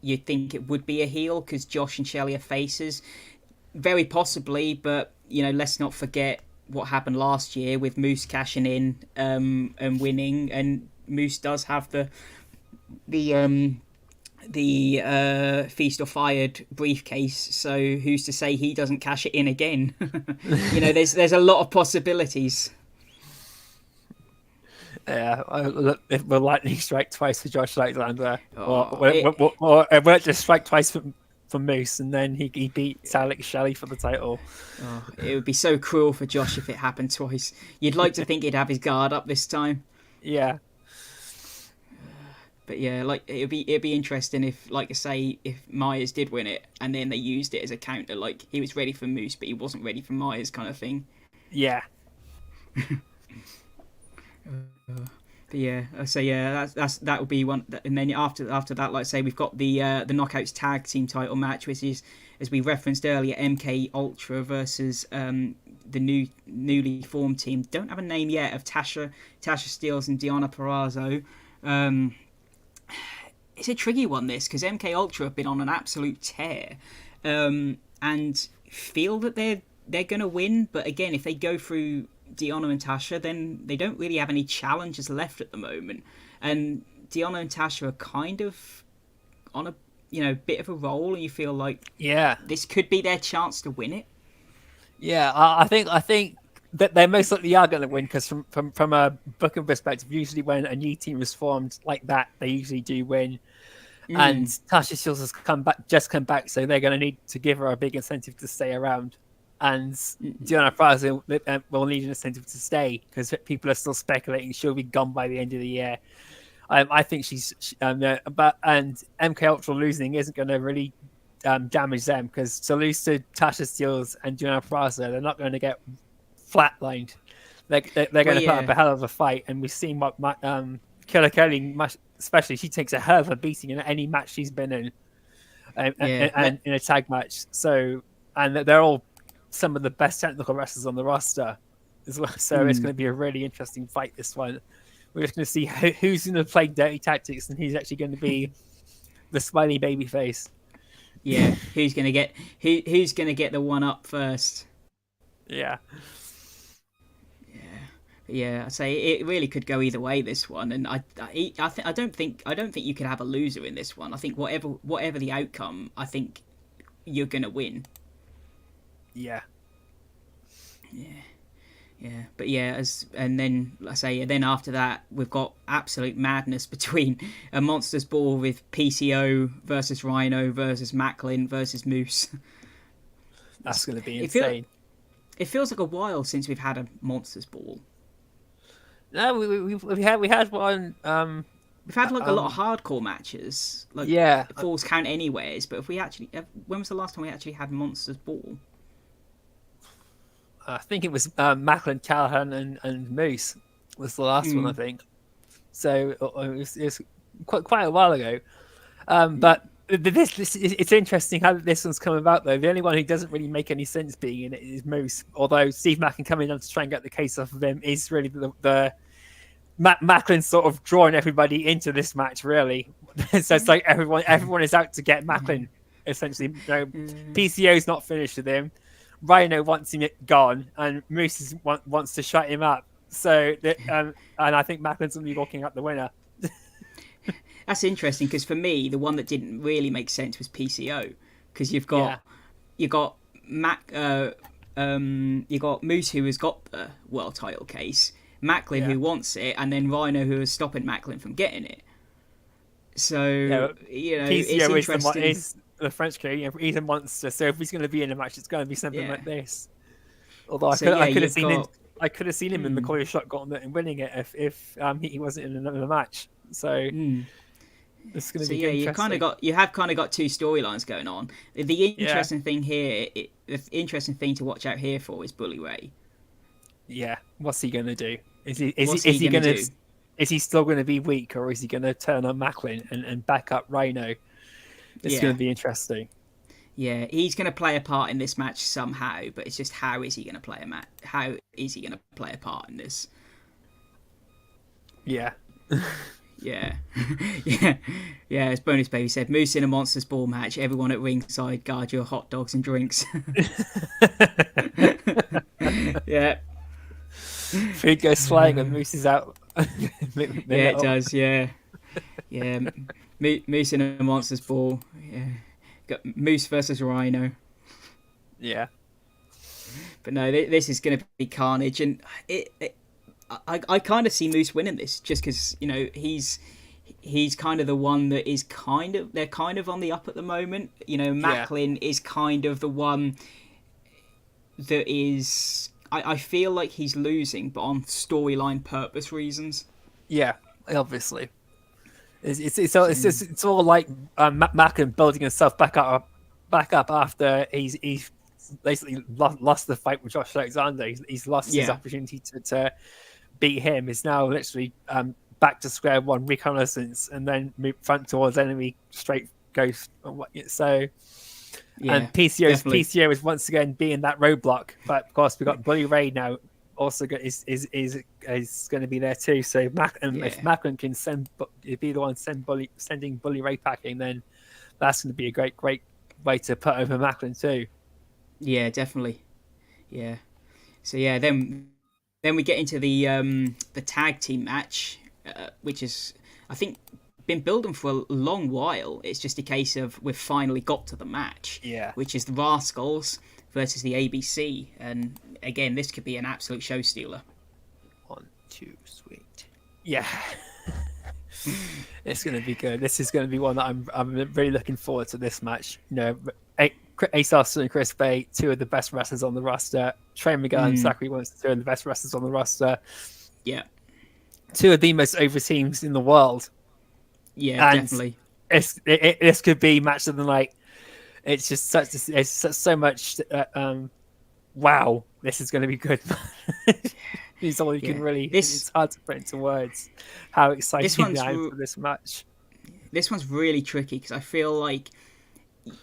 You'd think it would be a heel because Josh and Shelley are faces. Very possibly, but let's not forget what happened last year with Moose cashing in and winning, and Moose does have the Feast or Fired briefcase, so who's to say he doesn't cash it in again? There's a lot of possibilities. Yeah, if we'll lightning strike twice for Josh Alexander, or it won't just strike twice for Moose, and then he beats Alex Shelley for the title. It would be so cruel for Josh if it happened twice. You'd like to think he'd have his guard up this time. Yeah. But yeah, like it'd be interesting if, like I say, if Myers did win it and then they used it as a counter, like he was ready for Moose but he wasn't ready for Myers, kind of thing. Yeah. But yeah, so yeah, that would be one. And then after that, like I say, we've got the Knockouts Tag Team title match, which is, as we referenced earlier, MK Ultra versus the newly formed team. Don't have a name yet, of Tasha Steelz and Deonna Purrazzo. It's a tricky one, this, because MK Ultra have been on an absolute tear, and feel that they're going to win. But again, if they go through Deonna and Tasha, then they don't really have any challenges left at the moment. And Deonna and Tasha are kind of on a bit of a roll, and you feel like this could be their chance to win it. Yeah, I think that they most likely are going to win, because from a booking perspective, usually when a new team is formed like that, they usually do win. And Tasha Steelz has come back, so they're going to need to give her a big incentive to stay around. And Deonna Purrazzo will need an incentive to stay, because people are still speculating she'll be gone by the end of the year. I think and MK Ultra losing isn't going to really damage them, because to lose to Tasha Steelz and Deonna Purrazzo, they're not going to get flatlined. They're going to put up a hell of a fight, and we've seen what Killer Kelly, especially, she takes a hell of a beating in any match she's been in, and in a tag match. So, and they're all some of the best technical wrestlers on the roster. as well. So it's going to be a really interesting fight, this one. We're just going to see who's going to play dirty tactics and who's actually going to be the smiley baby face. Yeah, who's gonna get the one up first? Yeah. Yeah, I say it really could go either way, this one, and I don't think you could have a loser in this one. I think whatever the outcome, I think you're gonna win. Yeah. But yeah, then after that we've got absolute madness between a Monsters Ball with PCO versus Rhino versus Macklin versus Moose. That's going to be insane. It feels like a while since we've had a Monsters Ball. No, we had one. We've had like a lot of hardcore matches, like Falls Count Anywheres. But when was the last time we actually had Monsters Ball? I think it was Macklin, Callahan, and Moose was the last one, I think. So it was quite a while ago. But it's interesting how this one's come about, though. The only one who doesn't really make any sense being in it is Moose. Although Steve Macklin coming on to try and get the case off of him is really the Macklin sort of drawing everybody into this match, really. So it's like everyone is out to get Macklin, essentially. PCO's not finished with him. Rhino wants him gone, and Moose wants to shut him up. So, and I think Macklin's going to be walking out the winner. That's interesting, because for me, the one that didn't really make sense was PCO, because you got Moose, who has got the world title case, Macklin who wants it, and then Rhino, who is stopping Macklin from getting it. So PCO it's interesting. is the French guy. He's a monster. So if he's going to be in a match, it's going to be something like this. Although I could have seen him in the Call Your Shot Gauntlet and winning it if he wasn't in another match. So it's going to be interesting. You have kind of got two storylines going on. The interesting thing here, the interesting thing to watch out here for is Bully Ray. Yeah, what's he going to do? Is he still going to be weak, or is he going to turn on Macklin and back up Rhino? It's going to be interesting. Yeah, he's going to play a part in this match somehow, but it's just how is he going to play a part in this? Yeah. Yeah. As Bonus Baby said, Moose in a Monsters Ball match, everyone at ringside guard your hot dogs and drinks. Yeah. Food goes flying when Moose is out. It does, yeah. Moose in a Monsters Ball. Yeah. Got Moose versus Rhino. Yeah. But no, this is going to be carnage, and I kind of see Moose winning this, just because he's kind of the one that is they're kind of on the up at the moment. Macklin is kind of the one that is. I feel like he's losing, but on storyline purpose reasons. Yeah, obviously. It's all like Macklin building himself back up after he's basically lost the fight with Josh Alexander. He's lost his opportunity to beat him. It's now literally back to square one, reconnaissance, and then move front towards enemy, straight ghost. So, and PCO is once again being that roadblock. But of course, we've got Bully Ray now. Also, is going to be there too. So if Macklin can be the one sending Bully Ray packing, then that's going to be a great way to put over Macklin too. Yeah, definitely. Yeah. So yeah, then we get into the tag team match, which is, I think, been building for a long while. It's just a case of we've finally got to the match. Yeah. Which is the Rascalz versus the ABC, and again, this could be an absolute show stealer. 1, 2, sweet. Yeah. It's going to be good. This is going to be one that I'm really looking forward to. This match. Ace Austin and Chris Bay, two of the best wrestlers on the roster. Trey Miguel and Zachary Winston, two of the best wrestlers on the roster. Yeah. Two of the most over teams in the world. Yeah, and definitely. This could be match of the night. It's just so much. Wow, this is going to be good. It's all you can really. It's hard to put into words how exciting I am for this match. This one's really tricky because I feel like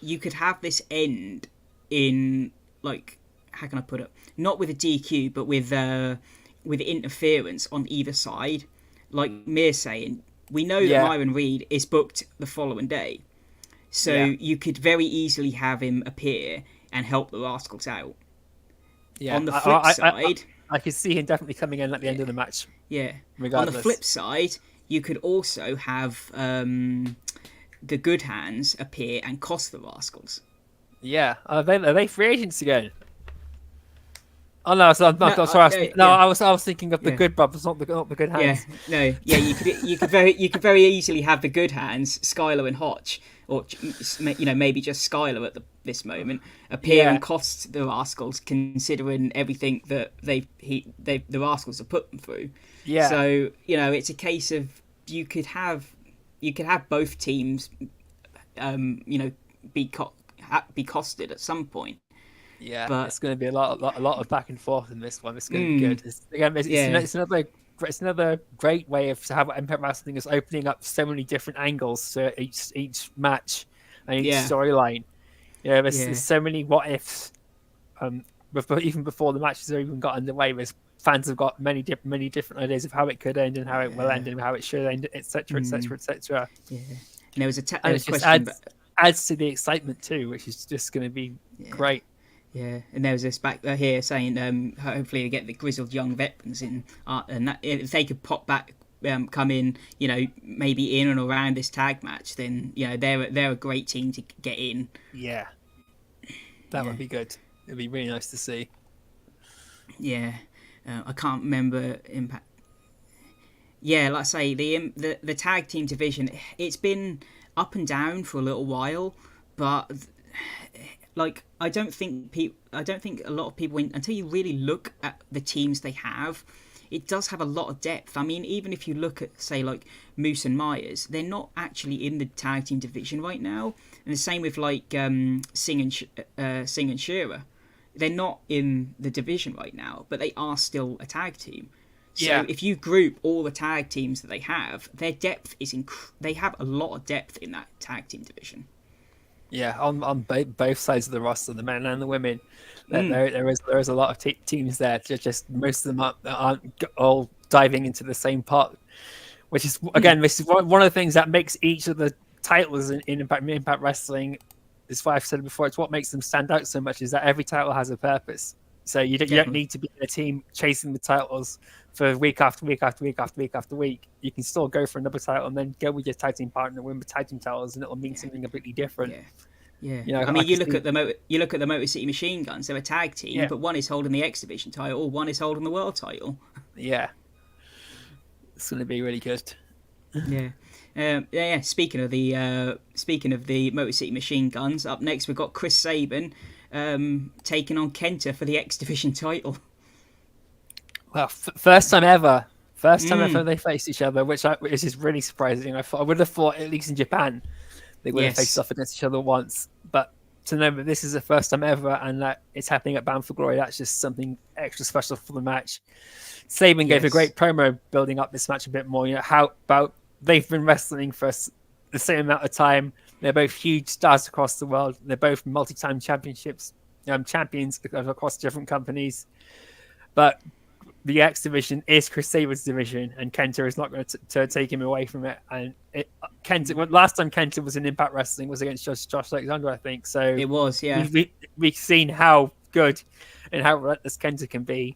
you could have this end in like how can I put it? Not with a DQ, but with interference on either side. Like Mir's saying, we know that Myron Reed is booked the following day, so you could very easily have him appear and help the Rascalz out. Yeah. On the flip side, I could see him definitely coming in at the end of the match. Yeah. Regardless. On the flip side, you could also have the Good Hands appear and cost the Rascalz. Yeah. Are they free agents again? Oh no, sorry. I was thinking of the Good Brothers, not the Good Hands. Yeah, no, yeah. You could very easily have the Good Hands, Skylar and Hotch, or maybe just Skylar at this moment appear and cost the Rascalz, considering everything that the Rascalz have put them through. Yeah. So it's a case of you could have both teams, be costed at some point. Yeah, but it's going to be a lot of back and forth in this one. It's going to be good. It's another great way of how Impact Wrestling is opening up so many different angles to each match and each storyline. There's so many what ifs. Even before the matches have even got underway, fans have got many different ideas of how it could end and how it will end and how it should end, etc., etc., etc. Yeah, and there was a adds to the excitement too, which is just going to be great. Yeah, and there was this back here saying hopefully they get the grizzled young veterans in, and that, if they could pop back, come in, maybe in and around this tag match, then they're a great team to get in. Yeah, that would be good. It'd be really nice to see. Yeah, I can't remember Impact. Yeah, like I say, the tag team division, it's been up and down for a little while, but. Like, I don't think a lot of people, until you really look at the teams they have, it does have a lot of depth. I mean, even if you look at, say, like Moose and Myers, they're not actually in the tag team division right now. And the same with like Singh and Shearer, they're not in the division right now, but they are still a tag team. So if you group all the tag teams that they have, their depth is they have a lot of depth in that tag team division. Yeah, on both sides of the roster, the men and the women, there is a lot of teams there. Just most of them aren't all diving into the same pot, which is again, this is one of the things that makes each of the titles in Impact Wrestling. Is what I've said before. It's what makes them stand out so much. Is that every title has a purpose. So you don't need to be in a team chasing the titles for week after week after week after week after week. You can still go for another title and then go with your tag team partner and win the tag team titles, and it'll mean something completely different. Yeah. I mean, you look at the Motor City Machine Guns. They're a tag team, but one is holding the X Division title, one is holding the world title. Yeah, it's going to be really good. Yeah. Speaking of the Motor City Machine Guns, up next we've got Chris Sabin taking on Kenta for the X Division title. Well, first time ever they faced each other, which is really surprising. I would have thought, at least in Japan, they would have faced off against each other once. But to know that this is the first time ever and that it's happening at Bound for Glory, that's just something extra special for the match. Sabin gave a great promo building up this match a bit more. How about they've been wrestling for the same amount of time. They're both huge stars across the world. They're both multi-time champions across different companies. But the X division is Chris Sabin's division, and Kenta is not going to take him away from it. And last time Kenta was in Impact Wrestling was against Josh Alexander, I think. So it was, yeah. We've seen how good and how relentless Kenta can be.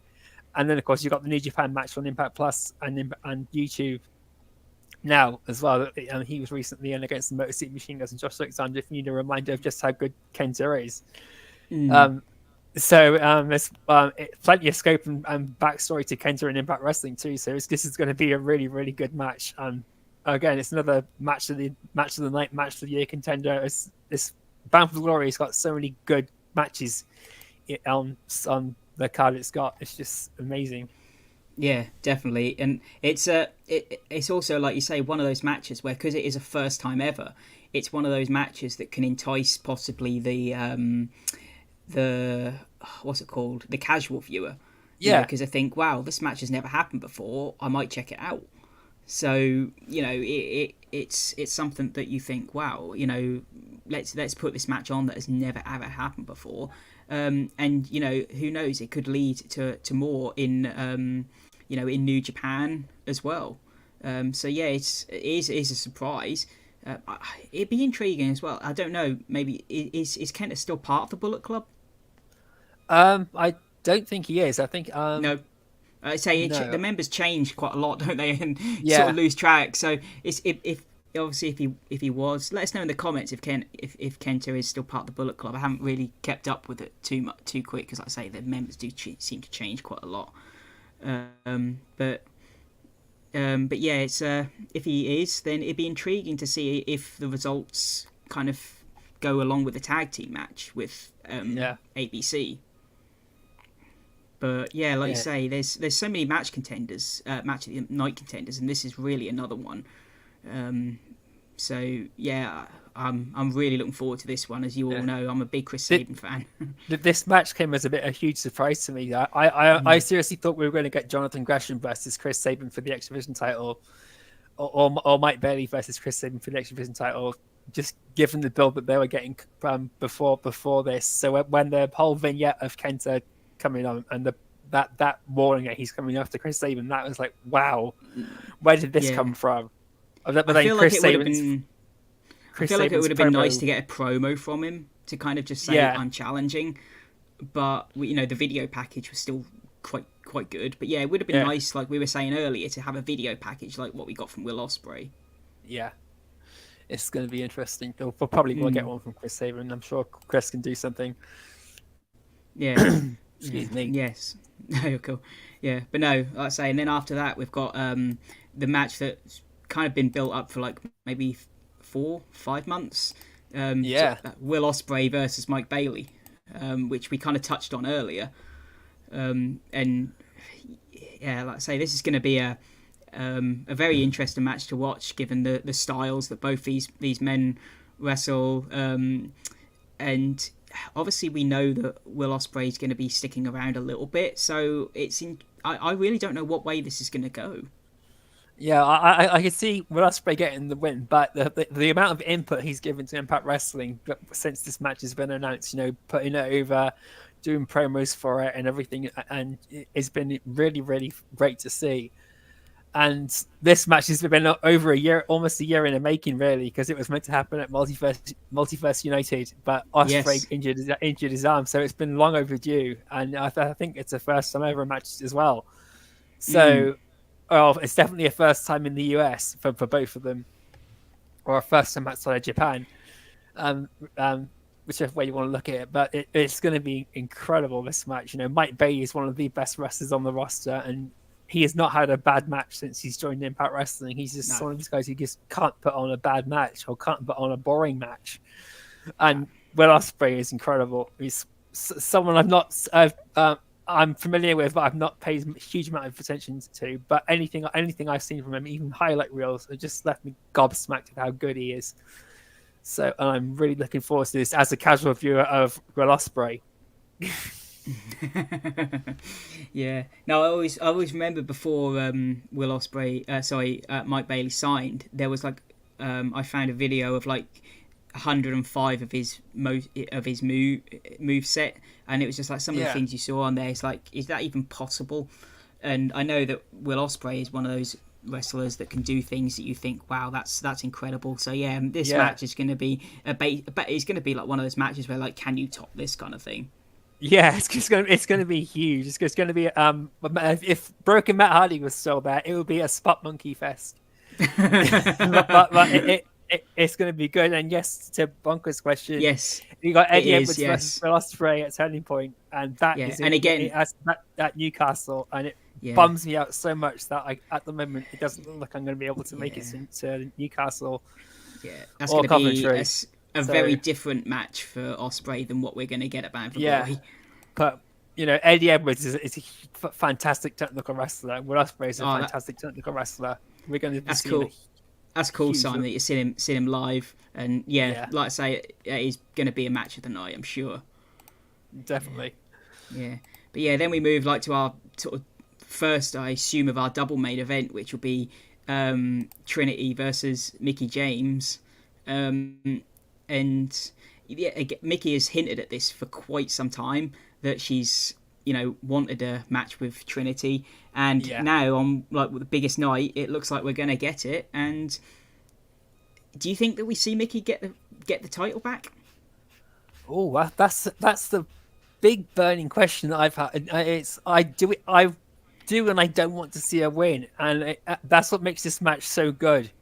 And then, of course, you've got the New Japan match on Impact Plus and YouTube now as well. He was recently in against the Motor City Machine Guns and Josh Alexander, if you need a reminder of just how good Kenta is. So there's plenty of scope and backstory to Kenta in Impact Wrestling too. So this is going to be a really, really good match. Again, it's another match of the night, match of the year contender. This Bound for Glory has got so many good matches on the card it's got. It's just amazing. Yeah, definitely, and it's also, like you say, one of those matches where, because it is a first time ever, it's one of those matches that can entice possibly the what's it called, the casual viewer. Because I think, wow, this match has never happened before, I might check it out. So it's something that you think, wow, let's put this match on that has never ever happened before, And who knows, it could lead to more in in New Japan as well. So yeah, it is a surprise. It'd be intriguing as well. I don't know, maybe is Kenta still part of the Bullet Club? I don't think he is. I think No. I say no. the members change quite a lot, don't they? And Yeah. sort of lose track. So it's if obviously if he was, let us know in the comments if Kenta is still part of the Bullet Club. I haven't really kept up with it too quick because, like I say, the members do seem to change quite a lot. But yeah, it's if he is, then it'd be intriguing to see if the results kind of go along with the tag team match with ABC. But yeah, like you say, there's so many match contenders, match of the night contenders, and this is really another one. So yeah, I'm really looking forward to this one. As you all know, I'm a big Chris Sabin fan. This match came as a huge surprise to me. I seriously thought we were going to get Jonathan Gresham versus Chris Sabin for the X Division title, or Mike Bailey versus Chris Sabin for the X Division title. Just given the build that they were getting from before this. So when the whole vignette of Kenta coming on and that warning that he's coming after Chris Sabin, that was like, wow, where did this come from? I feel like it would have been nice to get a promo from him to kind of just say I'm challenging, but the video package was still quite good. But yeah, it would have been nice, like we were saying earlier, to have a video package like what we got from Will Ospreay. Yeah, it's going to be interesting. We'll probably get one from Chris Sabin. I'm sure Chris can do something. Yeah. Excuse me. Yes. No, cool. Yeah, but no, like I say, and then after that we've got the match that's kind of been built up for like maybe 4-5 months. Will Ospreay versus Mike Bailey, which we kind of touched on earlier. And yeah, like I say, this is going to be a very interesting match to watch, given the styles that both these men wrestle. And obviously we know that Will Ospreay is going to be sticking around a little bit, so I really don't know what way this is going to go. Yeah, I can see Will Ospreay getting the win, but the amount of input he's given to Impact Wrestling since this match has been announced, putting it over, doing promos for it and everything, and it's been really, really great to see. And this match has been over almost a year in the making, really, because it was meant to happen at Multiverse United, but Ospreay injured his arm, so it's been long overdue. And I think it's a first time ever match as well. So, it's definitely a first time in the US for both of them, or a first time outside of Japan, whichever way you want to look at it. But it's going to be incredible, this match. Mike Bailey is one of the best wrestlers on the roster, and he has not had a bad match since he's joined Impact Wrestling. He's just one of these guys who just can't put on a bad match or can't put on a boring match. And Will Ospreay is incredible. He's someone I'm familiar with, but I've not paid a huge amount of attention to. But anything I've seen from him, even highlight reels, have just left me gobsmacked at how good he is. So I'm really looking forward to this as a casual viewer of Will Ospreay. Yeah. No, I always remember before Will Ospreay, Mike Bailey signed, there was like I found a video of like 105 of his move set, and it was just like some of the things you saw on there. It's like, is that even possible? And I know that Will Ospreay is one of those wrestlers that can do things that you think, wow, that's incredible. So yeah, this match is going to be it's going to be like one of those matches where like, can you top this kind of thing? Yeah, it's going to be huge. It's going to be if Broken Matt Hardy was still there, it would be a spot monkey fest. but it's going to be good. And yes, to Bunker's question, yes, you got Eddie Edwards versus Will Ospreay at Turning Point, and that is and again at Newcastle, and it bums me out so much that at the moment it doesn't look like I'm going to be able to make it to Newcastle. Yeah, that's going to be a very different match for Ospreay than what we're going to get at Bound for Glory. But Eddie Edwards is a fantastic technical wrestler. Will Ospreay is a fantastic technical wrestler. We're going to be cool. That's cool, Simon, that you've seen him live, and like I say, it is going to be a match of the night, I'm sure. Definitely. Yeah, but yeah, then we move like to our sort of first, I assume, of our double main event, which will be Trinity versus Mickie James. And Mickey has hinted at this for quite some time, that she's, wanted a match with Trinity, and now on like the biggest night, it looks like we're going to get it. And do you think that we see Mickey get the title back? Oh, that's the big burning question that I've had. I do, and I don't want to see her win, and that's what makes this match so good.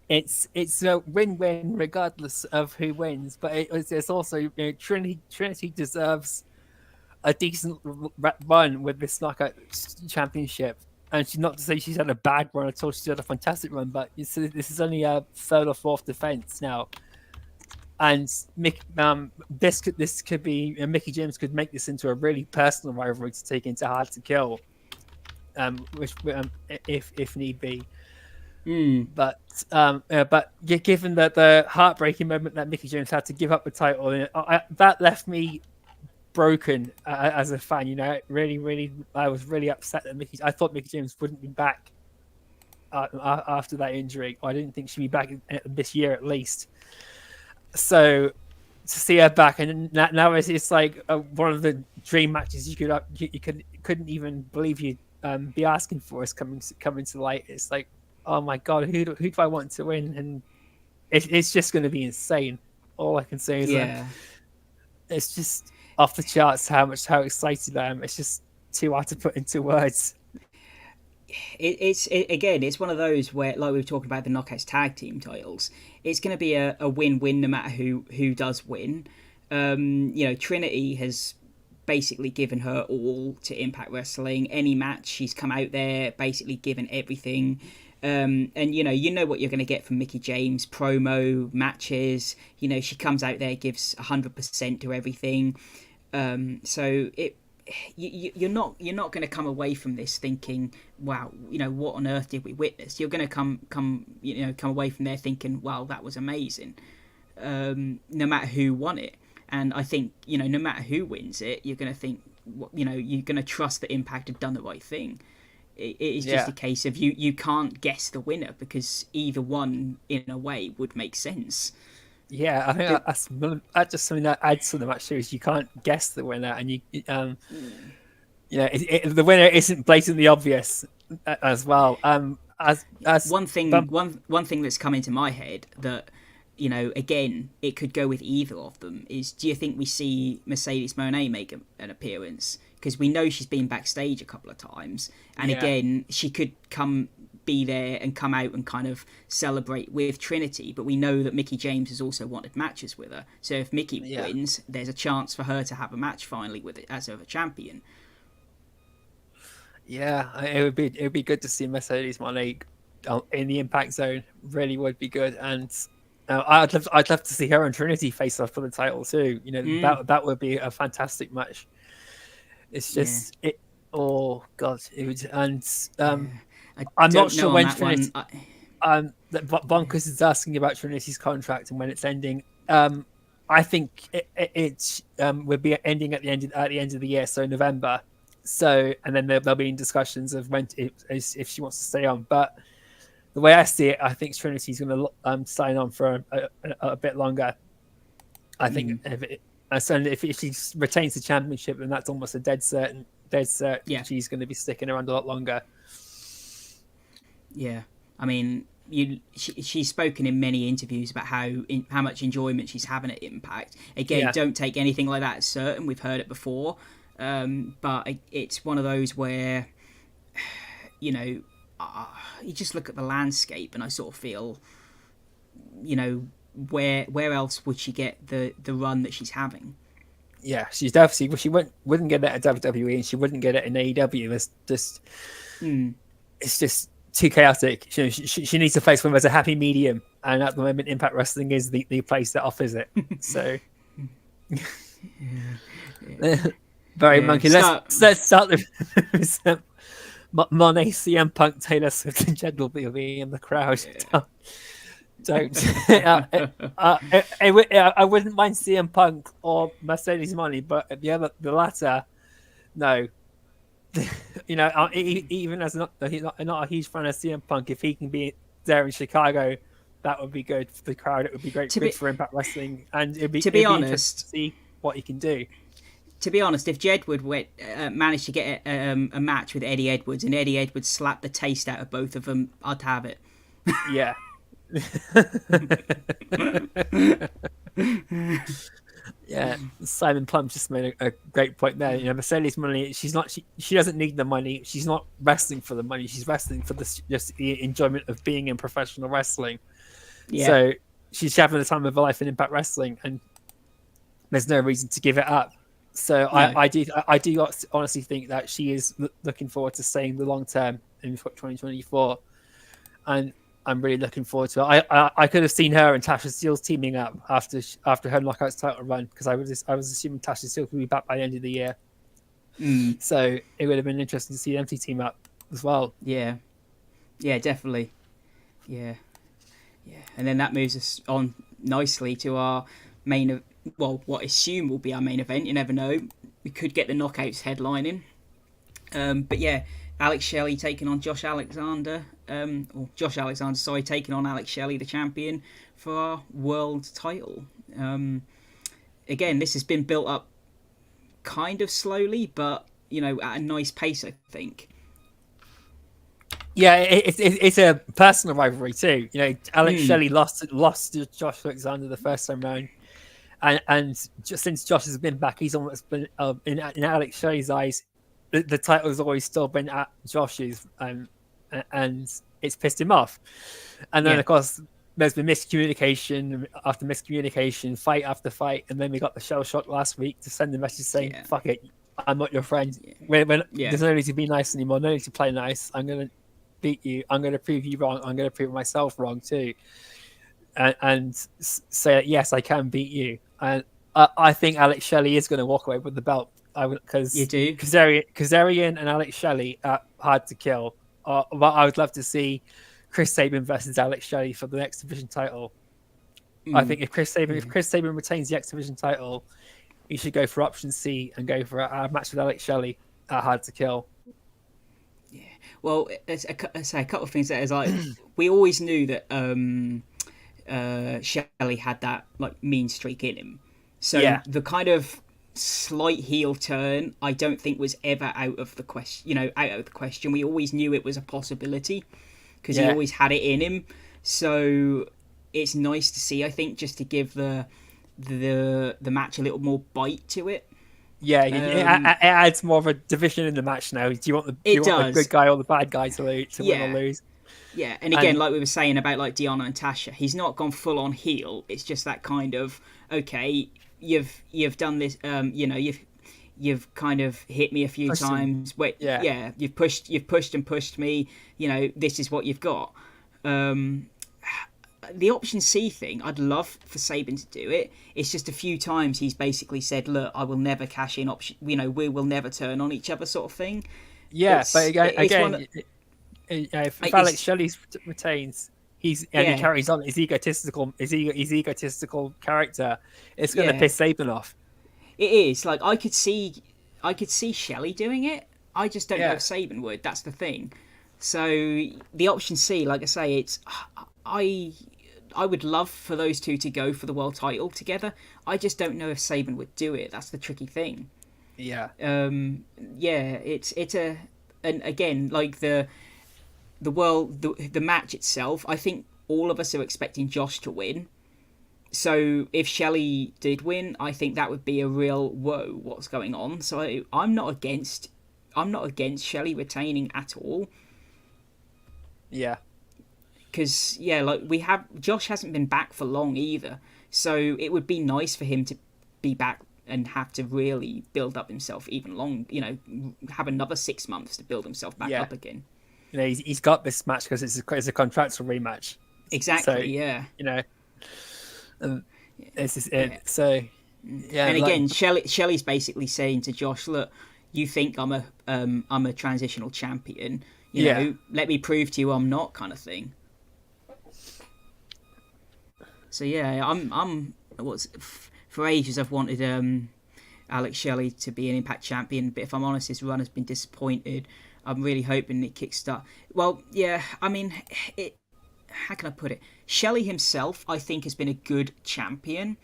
It's a win-win regardless of who wins, but it's also, Trinity deserves a decent run with this Knockout Championship. And she's not to say she's had a bad run at all. She's had a fantastic run, but this is only a third or fourth defense now. And this could be, Mickie James could make this into a really personal rivalry to take into Hard to Kill, which if need be. But given that the heartbreaking moment that Mickie James had to give up the title, that left me broken as a fan. Really, I was really upset that I thought Mickie James wouldn't be back after that injury. I didn't think she'd be back this year at least. So to see her back, and now it's like one of the dream matches you couldn't even believe you'd be asking for is coming to light. It's like, oh my god, who do I want to win? And it's just going to be insane. All I can say is it's just off the charts how excited I am. It's just too hard to put into words. It's one of those where, like we were talking about the Knockouts tag team titles, it's going to be a win-win no matter who does win. Trinity has basically given her all to Impact Wrestling. Any match she's come out there basically given everything. And you know what you're going to get from Mickie James: promo, matches. She comes out there, gives 100% to everything. So you're not going to come away from this thinking, wow, what on earth did we witness? You're going to come away from there thinking, wow, that was amazing. No matter who won it. And I think, no matter who wins it, you're going to think, you're going to trust that Impact have done the right thing. It is just a case of you can't guess the winner, because either one in a way would make sense. Yeah, I think that's just something that adds to the match series. You can't guess the winner, and the winner isn't blatantly obvious as well. As one thing that's come into my head that, again, it could go with either of them is: do you think we see Mercedes Moné make an appearance? Because we know she's been backstage a couple of times, and again, she could be there and come out and kind of celebrate with Trinity, but we know that Mickie James has also wanted matches with her. So if Mickie wins, there's a chance for her to have a match finally with it as a champion. Yeah, it would be good to see Mercedes Moné in the Impact Zone. Really would be good, and I'd love to see her and Trinity face off for the title too. That would be a fantastic match. It's just it. Oh god, it would. And I'm not sure when Trinity. Bonkers is asking about Trinity's contract and when it's ending. I think it would be ending at the end of the year, so November. So, and then there'll be discussions of if she wants to stay on. But the way I see it, I think Trinity's going to sign on for a bit longer. I think if she retains the championship, then that's almost a dead cert. Yeah. She's going to be sticking around a lot longer. Yeah, I mean, she's spoken in many interviews about how much enjoyment she's having at Impact. Again, don't take anything like that as certain. We've heard it before, but it's one of those where, you just look at the landscape, and I sort of feel, where else would she get the run that she's having? Yeah, she's definitely. She wouldn't get it at WWE, and she wouldn't get it in AEW. It's just too chaotic. She needs a place where there's a happy medium, and at the moment, Impact Wrestling is the place that offers it. So, very monkey. Let's start with Monet, CM Punk, Taylor Swift, and Jed will be in the crowd. Yeah. Don't. I wouldn't mind CM Punk or Mercedes Moné, but the latter, no. Even as he's not a huge fan of CM Punk, if he can be there in Chicago that would be good for the crowd. It would be great good for Impact Wrestling, and it'd be honest, to see what he can do. To be honest, if Jedward managed to get a match with Eddie Edwards and Eddie Edwards slapped the taste out of both of them, I'd have it. Yeah. Yeah, Simon Plum just made a great point there. You know, Mercedes money. She doesn't need the money. She's not wrestling for the money. She's wrestling for just the enjoyment of being in professional wrestling. Yeah. So she's having the time of her life in Impact Wrestling, and there's no reason to give it up. So no. I do honestly think that she is looking forward to staying the long term in 2024, and I'm really looking forward to it. I could have seen her and Tasha Steelz teaming up after her Knockouts title run, because I was assuming Tasha Steelz would be back by the end of the year. So it would have been interesting to see them team up as well. Yeah, definitely. Yeah. And then that moves us on nicely to our main, well, what I assume will be our main event. You never know. We could get the Knockouts headlining. But yeah, Alex Shelley taking on Josh Alexander. Taking on Alex Shelley, the champion, for our world title. Again, this has been built up kind of slowly, but, you know, at a nice pace, I think. Yeah, it's a personal rivalry too. You know, Alex Shelley lost to Josh Alexander the first time round, and just since Josh has been back, he's almost been in Alex Shelley's eyes, the title's always still been at Josh's, and it's pissed him off. And then of course there's been miscommunication after miscommunication, fight after fight, and then we got the shell shock last week to send a message saying, "Fuck it, I'm not your friend. There's no need to be nice anymore. No need to play nice. I'm gonna beat you. I'm going to prove you wrong. I'm going to prove myself wrong too, and say yes, I can beat you." And I think Alex Shelley is going to walk away with the belt. Because you do. Kazarian and Alex Shelley are hard to kill. But I would love to see Chris Sabin versus Alex Shelley for the X Division title. I think if Chris Sabin retains the X Division title, he should go for option C and go for a match with Alex Shelley at hard to kill. Yeah. Well, I say a couple of things there is like we always knew that Shelley had that like mean streak in him. So the kind of slight heel turn I don't think was ever out of the question. We always knew it was a possibility because he always had it in him. So it's nice to see, I think, just to give the match a little more bite to it. Yeah, it adds more of a division in the match now. Do you want the good guy or the bad guy to win or lose? Yeah, and again, like we were saying about like Deonna and Tasha, he's not gone full on heel. It's just that kind of, okay, you've done this, you've kind of hit me a few times. You've pushed me. You know, this is what you've got. The option C thing, I'd love for Sabin to do it. It's just a few times he's basically said, "Look, I will never cash in option. You know, we will never turn on each other," sort of thing. Yeah, but again, if Alex Shelley retains, he carries on his egotistical character, it's going to piss Sabin off. It is. Like I could see Shelley doing it. I just don't know if Sabin would. That's the thing. So the option C, like I say, it's I would love for those two to go for the world title together. I just don't know if Sabin would do it. That's the tricky thing. Yeah. It's a, and again, like the match itself, I think all of us are expecting Josh to win. So if Shelley did win, I think that would be a real whoa, what's going on? So I'm not against Shelley retaining at all. Yeah. Because Josh hasn't been back for long either, so it would be nice for him to be back and have to really build up himself even long. You know, have another 6 months to build himself back up again. You know, he's got this match because it's a contractual rematch. Exactly. So, you know, this is it. So and again, Shelley's basically saying to Josh, "Look, you think I'm a transitional champion. You know, let me prove to you I'm not," kind of thing. So I'm for ages I've wanted Alex Shelley to be an Impact champion, but if I'm honest, his run has been disappointed. I'm really hoping it kickstart. Well, yeah, I mean, how can I put it? Shelley himself, I think, has been a good champion.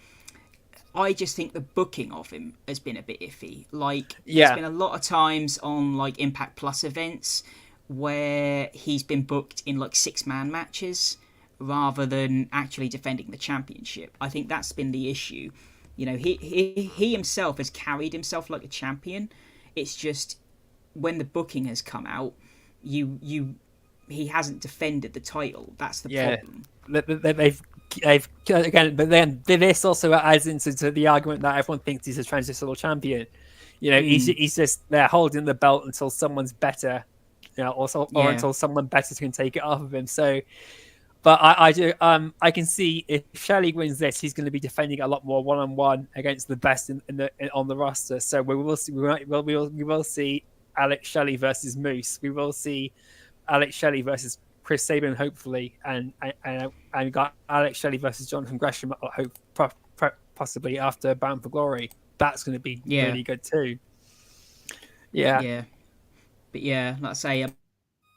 I just think the booking of him has been a bit iffy. Like, there's been a lot of times on like Impact Plus events where he's been booked in like 6-man matches rather than actually defending the championship. I think that's been the issue. You know, he himself has carried himself like a champion. It's just when the booking has come out, he hasn't defended the title. That's the problem. They've again, but then this also adds into the argument that everyone thinks he's a transitional champion. You know, he's just there holding the belt until someone's better, you know, or until someone better can take it off of him. So, but I can see if Shelley wins this, he's going to be defending a lot more one-on-one against the best on the roster. So we will see Alex Shelley versus Moose. We will see Alex Shelley versus Chris Sabin, hopefully, and got Alex Shelley versus Jonathan Gresham, I hope, possibly after Bound for Glory. That's going to be really good too. Yeah. But yeah, like I say, I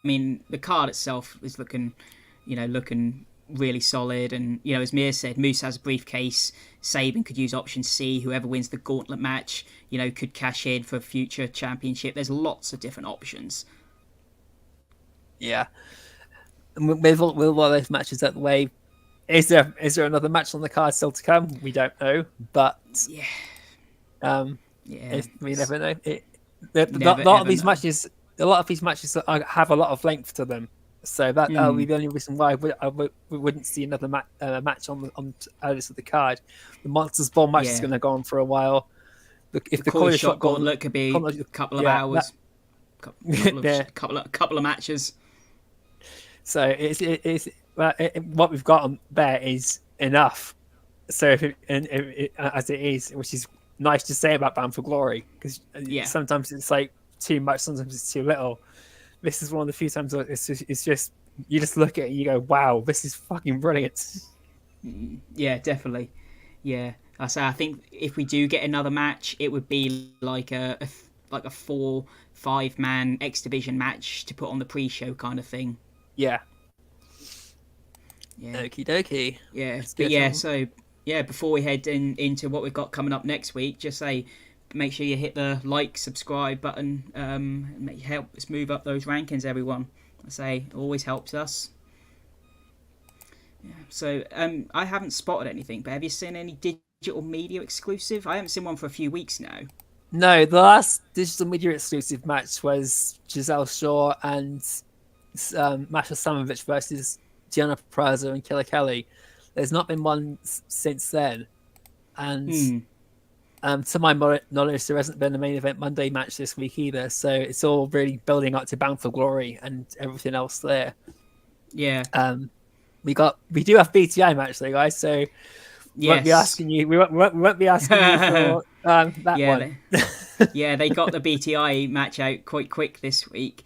mean, the card itself is looking really solid. And, you know, as Mir said, Moose has a briefcase. Sabin could use option C. Whoever wins the gauntlet match, you know, could cash in for a future championship. There's lots of different options. Yeah. And with all those matches out the way, is there another match on the card still to come? We don't know, but we never know. A lot of these matches have a lot of length to them, so that'll be the only reason why we wouldn't see another match on this of the card. The Monsters Ball match is going to go on for a while. If the Call Your Shot Gauntlet could be a couple of hours, couple of matches. So it's what we've got on there is enough. So as it is, which is nice to say about Bound for Glory, because sometimes it's like too much, sometimes it's too little. This is one of the few times it's just you just look at it and you go, wow, this is fucking brilliant. Yeah, definitely. Yeah, I think if we do get another match, it would be like a 4-5 man X Division match to put on the pre-show kind of thing. Yeah. Okie dokie. Yeah. But so before we head into what we've got coming up next week, just make sure you hit the like, subscribe button. Help us move up those rankings, everyone. It always helps us. Yeah. So I haven't spotted anything, but have you seen any digital media exclusive? I haven't seen one for a few weeks now. No, the last digital media exclusive match was Giselle Shaw and Masha Samovich versus Gianna Praza and Killer Kelly. There's not been one since then, and to my knowledge, there hasn't been a main event Monday match this week either. So it's all really building up to Bound for Glory and everything else there. Yeah. We do have BTI match though, guys. So we won't be asking you. We won't be asking you for that one. They got the BTI match out quite quick this week,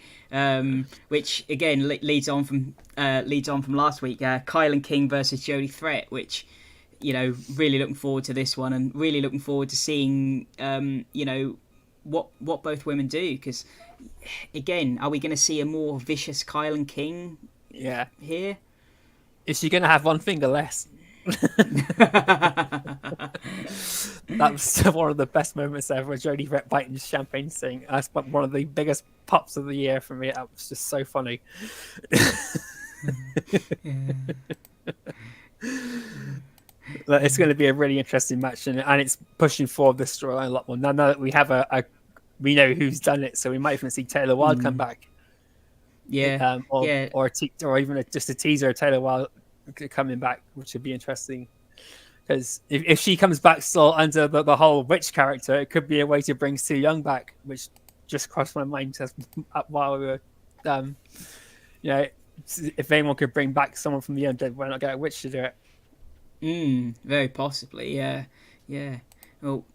which again leads on from last week. Kyle and King versus Jody Threat, which, you know, really looking forward to this one, and really looking forward to seeing you know, what both women do. Because again, are we going to see a more vicious Kyle and King? Yeah. Here, is she going to have one finger less? That was one of the best moments ever. Jody Threat biting champagne thing. That's one of the biggest pops of the year for me. That was just so funny. But it's going to be a really interesting match, and it's pushing forward the storyline a lot more. Now that we have we know who's done it, so we might even see Taylor Wilde come back. Yeah, or even just a teaser of Taylor Wilde coming back, which would be interesting. Because if she comes back still under the whole witch character, it could be a way to bring Sue Young back, which just crossed my mind while we were, you know, if anyone could bring back someone from the undead, why not get a witch to do it? Very possibly, yeah. Well,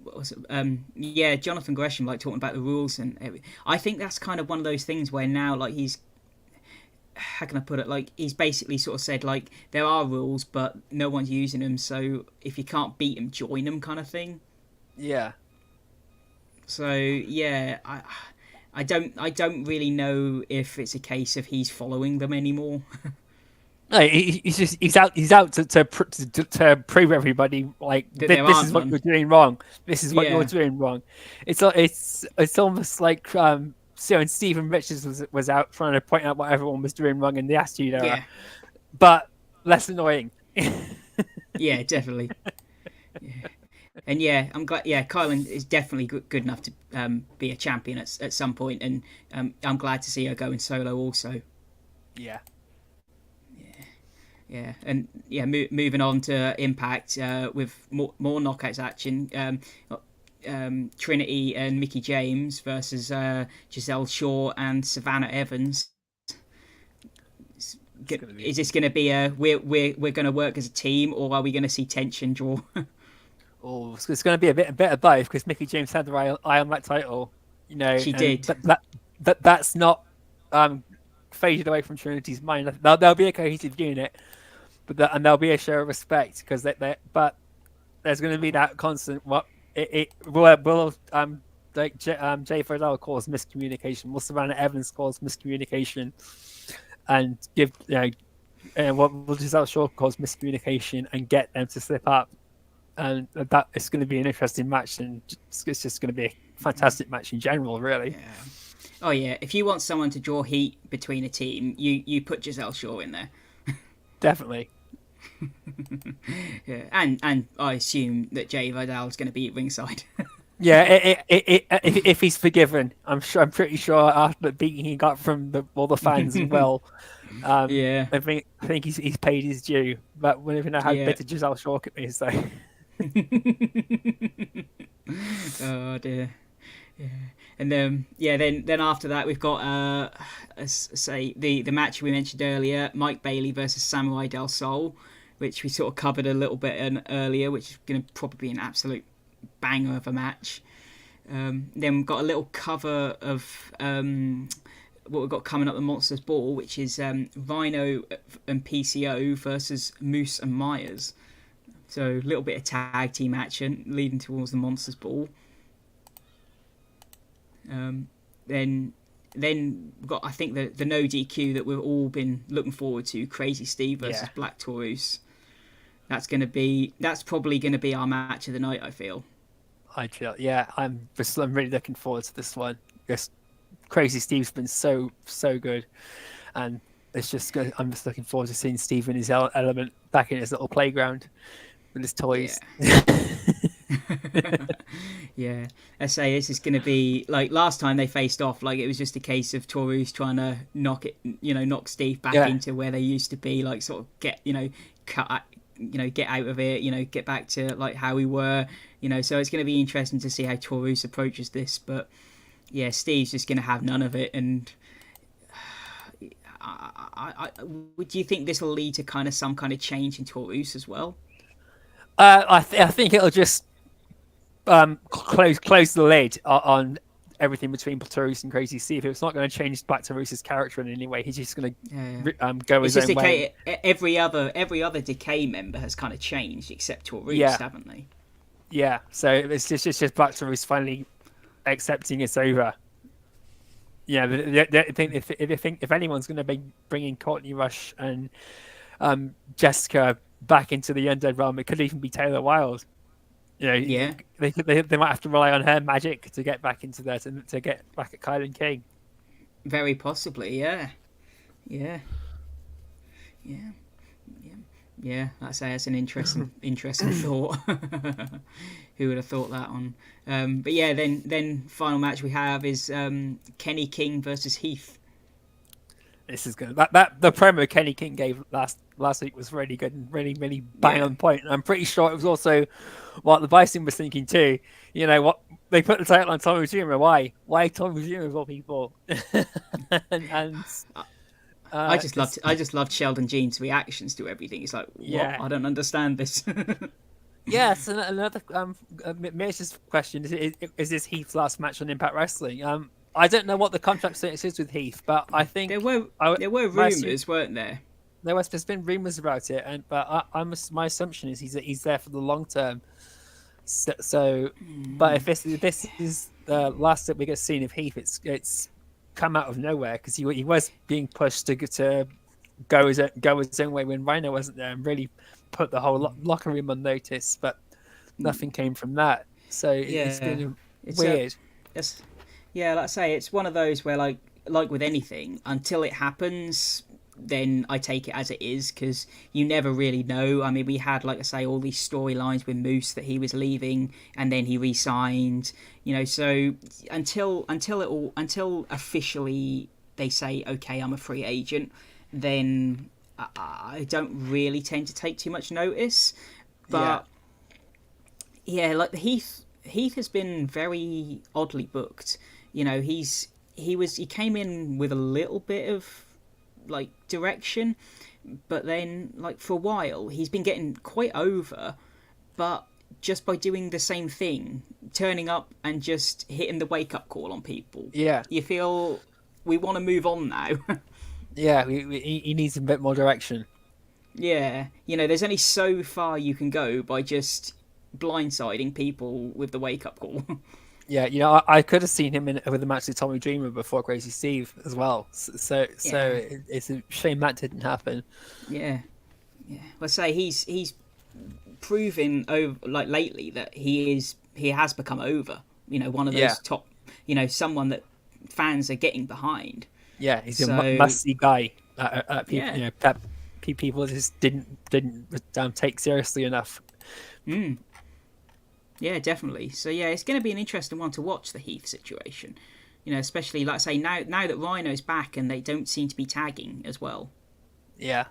Jonathan Gresham, like, talking about the rules and everything. I think that's kind of one of those things where now, like, how can I put it? Like, he's basically sort of said, like, there are rules, but no one's using them. So if you can't beat them, join them, kind of thing. Yeah. So yeah, I don't really know if it's a case of he's following them anymore. No, he's out to prove everybody like That this there is aren't what none. you're doing wrong. This is what Yeah. you're doing wrong. It's almost like so when Stephen Richards was out trying to point out what everyone was doing wrong in the Attitude Era, Yeah, but less annoying. yeah, definitely. Yeah. And yeah, I'm glad. Yeah, Kylan is definitely good enough to be a champion at some point, and I'm glad to see her going solo also. Yeah. Yeah, and yeah, moving on to Impact with more knockouts action. Trinity and Mickey James versus Giselle Shaw and Savannah Evans. Is this going to be a we're going to work as a team, or are we going to see tension draw? Oh, it's going to be a bit of both because Mickey James had the eye on that title. You know, She did. That's not faded away from Trinity's mind. There'll be a cohesive unit, and there'll be a show of respect because but there's going to be that constant will Jay Friedel calls miscommunication. Will Savannah Evans calls miscommunication, and give what will Giselle Shaw cause miscommunication and get them to slip up. And that it's going to be an interesting match, and it's just going to be a fantastic match in general, really. Yeah. Oh yeah, if you want someone to draw heat between a team, you put Giselle Shaw in there. Definitely. Yeah, and I assume that Jay Vidal is going to be at ringside. Yeah, if he's forgiven, I'm pretty sure after the beating he got from all the fans as well. Yeah, I think he's paid his due, but we never know how bitter Giselle Shaw could be. So. Oh dear. Yeah. And then after that we've got say the match we mentioned earlier, Mike Bailey versus Samurai Del Sol, which we sort of covered a little bit earlier, which is going to probably be an absolute banger of a match. Then we've got a little cover of what we've got coming up the Monsters Ball, which is Rhino and PCO versus Moose and Myers. So a little bit of tag team action leading towards the Monsters Ball. Then we've got, I think, the no DQ that we've all been looking forward to, Crazy Steve versus Black Taurus. That's probably going to be our match of the night, I feel. I'm really looking forward to this one. Yes, Crazy Steve's been so good, and it's just good. I'm just looking forward to seeing Steve in his element, back in his little playground with his toys. Yeah, I say this is going to be like last time they faced off. Like it was just a case of Taurus trying to knock Steve back into where they used to be. Like sort of get get out of it. Get back to like how we were. So it's going to be interesting to see how Taurus approaches this. But yeah, Steve's just going to have none of it. And do you think this will lead to some kind of change in Taurus as well? I think it'll just close the lid on everything between Taurus and Crazy Steve. It's not going to change Black Taurus's character in any way. He's just going to go his own way. Every other Decay member has kind of changed except Taurus, haven't they? Yeah. So it's just Black Taurus finally accepting it's over. Yeah, I think if anyone's going to be bringing Courtney Rush and Jessica back into the Undead realm, it could even be Taylor Wilde. They might have to rely on her magic to get back into there to get back at Kylan King. Very possibly, yeah. That's an interesting thought. Who would have thought that one? But yeah, then final match we have is Kenny King versus Heath. This is good. That the promo Kenny King gave last week was really good and really bang on point. And I'm pretty sure it was also what the Bison was thinking too. What they put the title on Tommy Zuma. Why Tommy Zuma of all people? I just loved Sheldon Jean's reactions to everything. It's like, what? I don't understand this. Yes, another Mitch's question is this Heath's last match on Impact Wrestling? I don't know what the contract status is with Heath, but I think there were rumours, weren't there? There's been rumours about it, but my assumption is he's there for the long term. So but if this is the last that we get seen of Heath, it's come out of nowhere because he was being pushed to go his own way when Rhino wasn't there, and really put the whole locker room on notice. But nothing came from that. So it's been weird. Yeah, like I say, it's one of those where like with anything, until it happens, then I take it as it is, because you never really know. I mean, we had, like I say, all these storylines with Moose that he was leaving and then he re-signed, you know. So until officially they say, okay, I'm a free agent, then I don't really tend to take too much notice. But yeah, like Heath has been very oddly booked. You know, he came in with a little bit of like direction, but then like for a while he's been getting quite over, but just by doing the same thing, turning up and just hitting the wake up call on people. Yeah, you feel we want to move on now. Yeah, he needs a bit more direction. Yeah, you know, there's only so far you can go by just blindsiding people with the wake up call. Yeah, you know, I could have seen him with a match with Tommy Dreamer before Crazy Steve as well. So it's a shame that didn't happen. Yeah. Let's say he's proven over like lately that he has become over. You know, one of those top. You know, someone that fans are getting behind. Yeah, he's a must-see guy. People, you know, that people just didn't take seriously enough. Yeah, definitely. So yeah, it's going to be an interesting one to watch, the Heath situation. You know, especially like I say now that Rhino's back and they don't seem to be tagging as well. Yeah.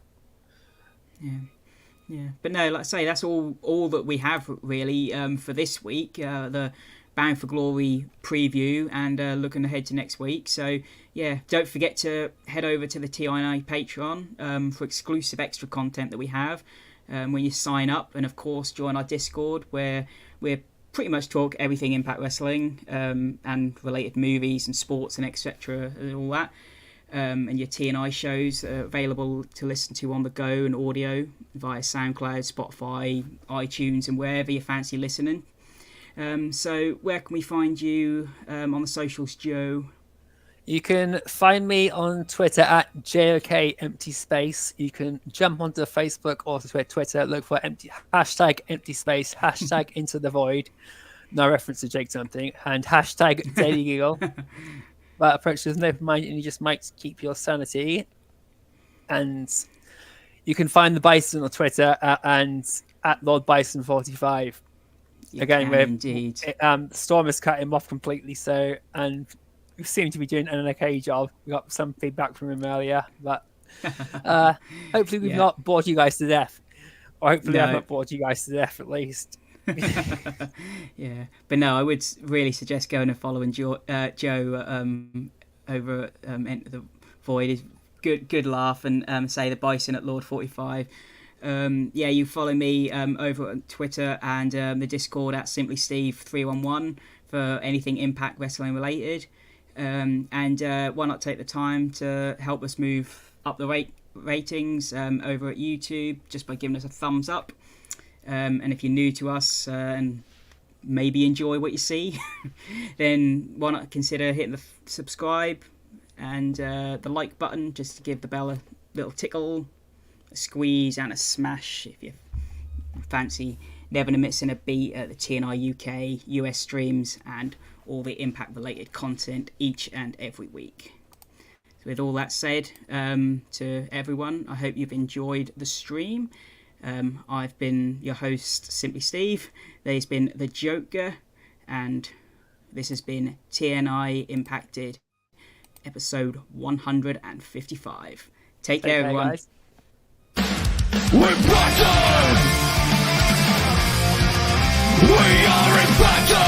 But no, like I say, that's all that we have really for this week. The Bound for Glory preview and looking ahead to next week. So yeah, don't forget to head over to the TNI Patreon for exclusive extra content that we have when you sign up, and of course join our Discord where we're pretty much talk everything Impact Wrestling and related movies and sports and etc. and all that. And your TNI shows are available to listen to on the go and audio via SoundCloud, Spotify, iTunes, and wherever you fancy listening. So where can we find you on the socials, Joe? You can find me on Twitter at JOK_empty_space. You can jump onto Facebook or Twitter, look for #empty space, #into the void. No reference to Jake something, and #Daily Giggle. But approach is an open mind, and you just might keep your sanity. And you can find the Bison on Twitter and at Lord Bison 45. Again, indeed. Storm has cut him off completely, and we seem to be doing an okay job. We got some feedback from him earlier, but hopefully we've not bored you guys to death, or hopefully I've not bored you guys to death at least. Yeah, but no, I would really suggest going and following Joe over at Enter the Void. Is good laugh, and say the Bison at Lord 45. You follow me over on Twitter and the Discord at SimplySteve311 for anything Impact Wrestling related. And why not take the time to help us move up the ratings over at YouTube just by giving us a thumbs up. And if you're new to us and maybe enjoy what you see, then why not consider hitting the subscribe and the like button just to give the bell a little tickle, a squeeze and a smash if you fancy never missing a beat at the TNI UK, US streams and all the Impact related content each and every week. So with all that said, to everyone, I hope you've enjoyed the stream. I've been your host, Simply Steve. There's been The Joker, and this has been TNI Impacted, episode 155. Take care, everyone. Guys. We're Bison! We are Impacted!